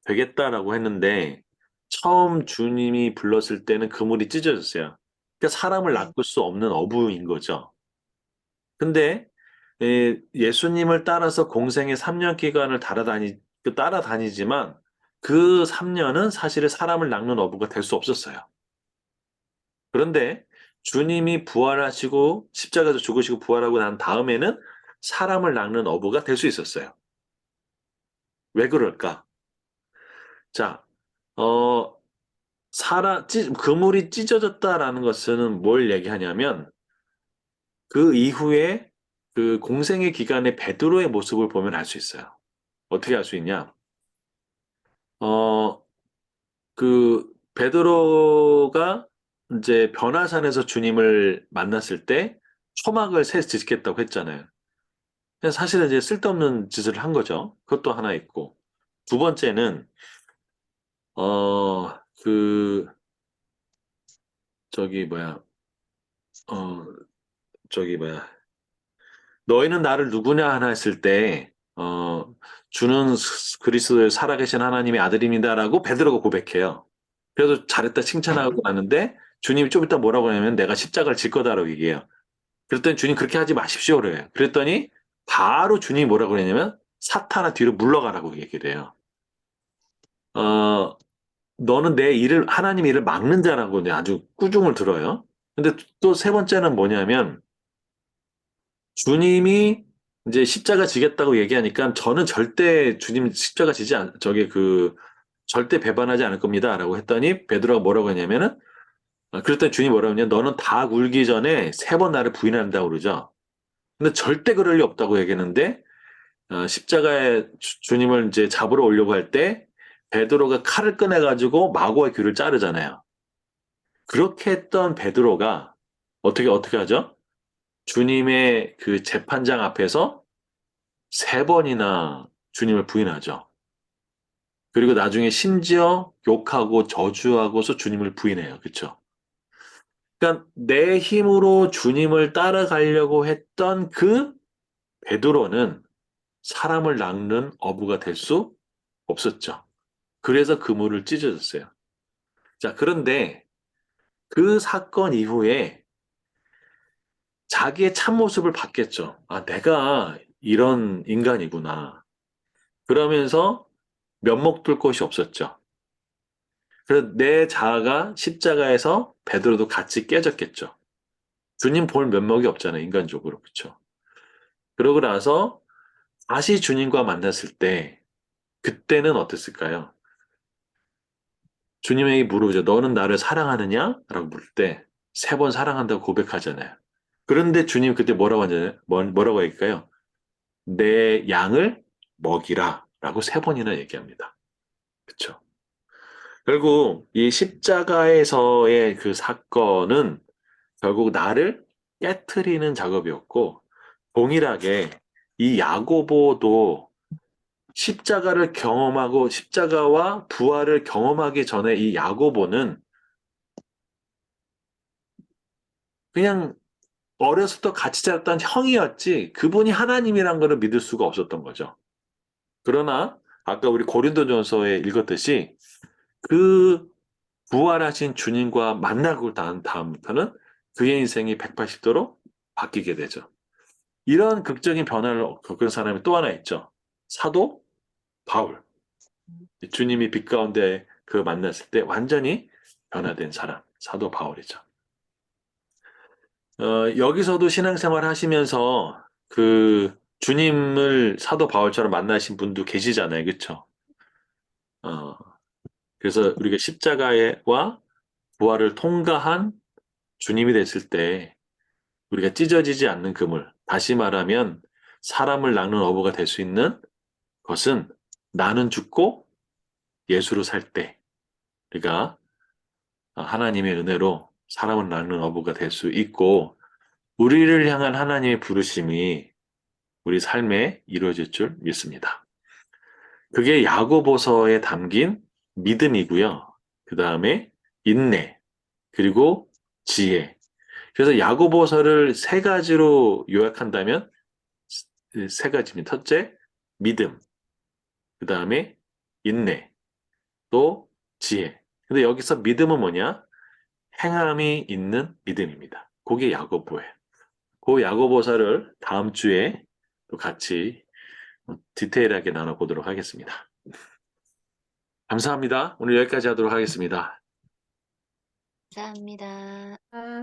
되겠다라고 했는데, 처음 주님이 불렀을 때는 그물이 찢어졌어요. 그러니까 사람을 네. 낚을 수 없는 어부인 거죠. 근데 예수님을 따라서 공생의 3년 기간을 따라다니지만 그 3년은 사실은 사람을 낚는 어부가 될 수 없었어요. 그런데 주님이 부활하시고 십자가에서 죽으시고 부활하고 난 다음에는 사람을 낚는 어부가 될 수 있었어요. 왜 그럴까? 자, 어, 그물이 찢어졌다라는 것은 뭘 얘기하냐면 그 이후에 그 공생의 기간에 베드로의 모습을 보면 알 수 있어요. 어떻게 알 수 있냐? 어, 그 베드로가 이제 변화산에서 주님을 만났을 때 초막을 새 짓겠다고 했잖아요. 근데 사실은 이제 쓸데없는 짓을 한 거죠. 그것도 하나 있고. 두 번째는 어, 그 저기 뭐야? 어, 저기 뭐야? 너희는 나를 누구냐 하나 했을 때 주는 그리스도의 살아계신 하나님의 아들입니다라고 베드로가 고백해요. 그래서 잘했다 칭찬하고 나는데 주님이 좀 이따 뭐라고 하냐면 내가 십자가를 질 거다라고 얘기해요. 그랬더니 주님 그렇게 하지 마십시오 그래요. 그랬더니 바로 주님이 뭐라고 그랬냐면 사탄아 뒤로 물러가라고 얘기를 해요. 어, 너는 내 일을 하나님 일을 막는 자라고 이제 아주 꾸중을 들어요. 근데 또 세 번째는 뭐냐면 주님이 이제 십자가 지겠다고 얘기하니까 저는 절대 주님 십자가 지지 않, 저게 절대 배반하지 않을 겁니다라고 했더니 베드로가 뭐라고 했냐면은 그랬더니 주님이 뭐라고 했냐 너는 다 굴기 전에 세 번 나를 부인한다고 그러죠. 근데 절대 그럴 리 없다고 얘기했는데 십자가에 주님을 이제 잡으러 오려고 할 때 베드로가 칼을 꺼내가지고 마고의 귀를 자르잖아요. 그렇게 했던 베드로가 어떻게 하죠? 주님의 그 재판장 앞에서 세 번이나 주님을 부인하죠. 그리고 나중에 심지어 욕하고 저주하고서 주님을 부인해요. 그쵸? 그러니까 내 힘으로 주님을 따라가려고 했던 그 베드로는 사람을 낚는 어부가 될 수 없었죠. 그래서 그물을 찢어졌어요. 자, 그런데 그 사건 이후에 자기의 참모습을 봤겠죠. 아, 내가 이런 인간이구나. 그러면서 면목 들 곳이 없었죠. 그래서 내 자아가 십자가에서 베드로도 같이 깨졌겠죠. 주님 볼 면목이 없잖아요, 인간적으로. 그렇죠? 그러고 나서 다시 주님과 만났을 때 그때는 어땠을까요? 주님에게 물어보죠. 너는 나를 사랑하느냐? 라고 물을 때 세 번 사랑한다고 고백하잖아요. 그런데 주님 그때 뭐라고 하잖아요? 뭐라고 할까요? 내 양을 먹이라 라고 세 번이나 얘기합니다. 그렇죠? 결국 이 십자가에서의 그 사건은 결국 나를 깨트리는 작업이었고 동일하게 이 야고보도 십자가를 경험하고 십자가와 부활을 경험하기 전에 이 야고보는 그냥 어렸을 때 같이 자랐던 형이었지 그분이 하나님이란 것을 믿을 수가 없었던 거죠. 그러나 아까 우리 고린도전서에 읽었듯이 그 부활하신 주님과 만나고 난 다음부터는 그의 인생이 180도로 바뀌게 되죠. 이런 극적인 변화를 겪은 사람이 또 하나 있죠. 사도 바울. 주님이 빛 가운데 그 만났을 때 완전히 변화된 사람, 사도 바울이죠. 여기서도 신앙생활 하시면서 그 주님을 사도 바울처럼 만나신 분도 계시잖아요. 그렇죠? 어, 그래서 우리가 십자가와 부활을 통과한 주님이 됐을 때 우리가 찢어지지 않는 그물, 다시 말하면 사람을 낚는 어부가 될 수 있는 것은 나는 죽고 예수로 살 때, 우리가 하나님의 은혜로 사람을 낚는 어부가 될 수 있고, 우리를 향한 하나님의 부르심이 우리 삶에 이루어질 줄 믿습니다. 그게 야고보서에 담긴 믿음이고요. 그 다음에 인내, 그리고 지혜. 그래서 야고보서를 세 가지로 요약한다면 세 가지입니다. 첫째, 믿음. 그 다음에 인내. 또 지혜. 근데 여기서 믿음은 뭐냐? 행함이 있는 믿음입니다. 그게 야고보예요. 그 야고보서를 다음 주에 또 같이 디테일하게 나눠보도록 하겠습니다. 감사합니다. 오늘 여기까지 하도록 하겠습니다. 감사합니다. 아.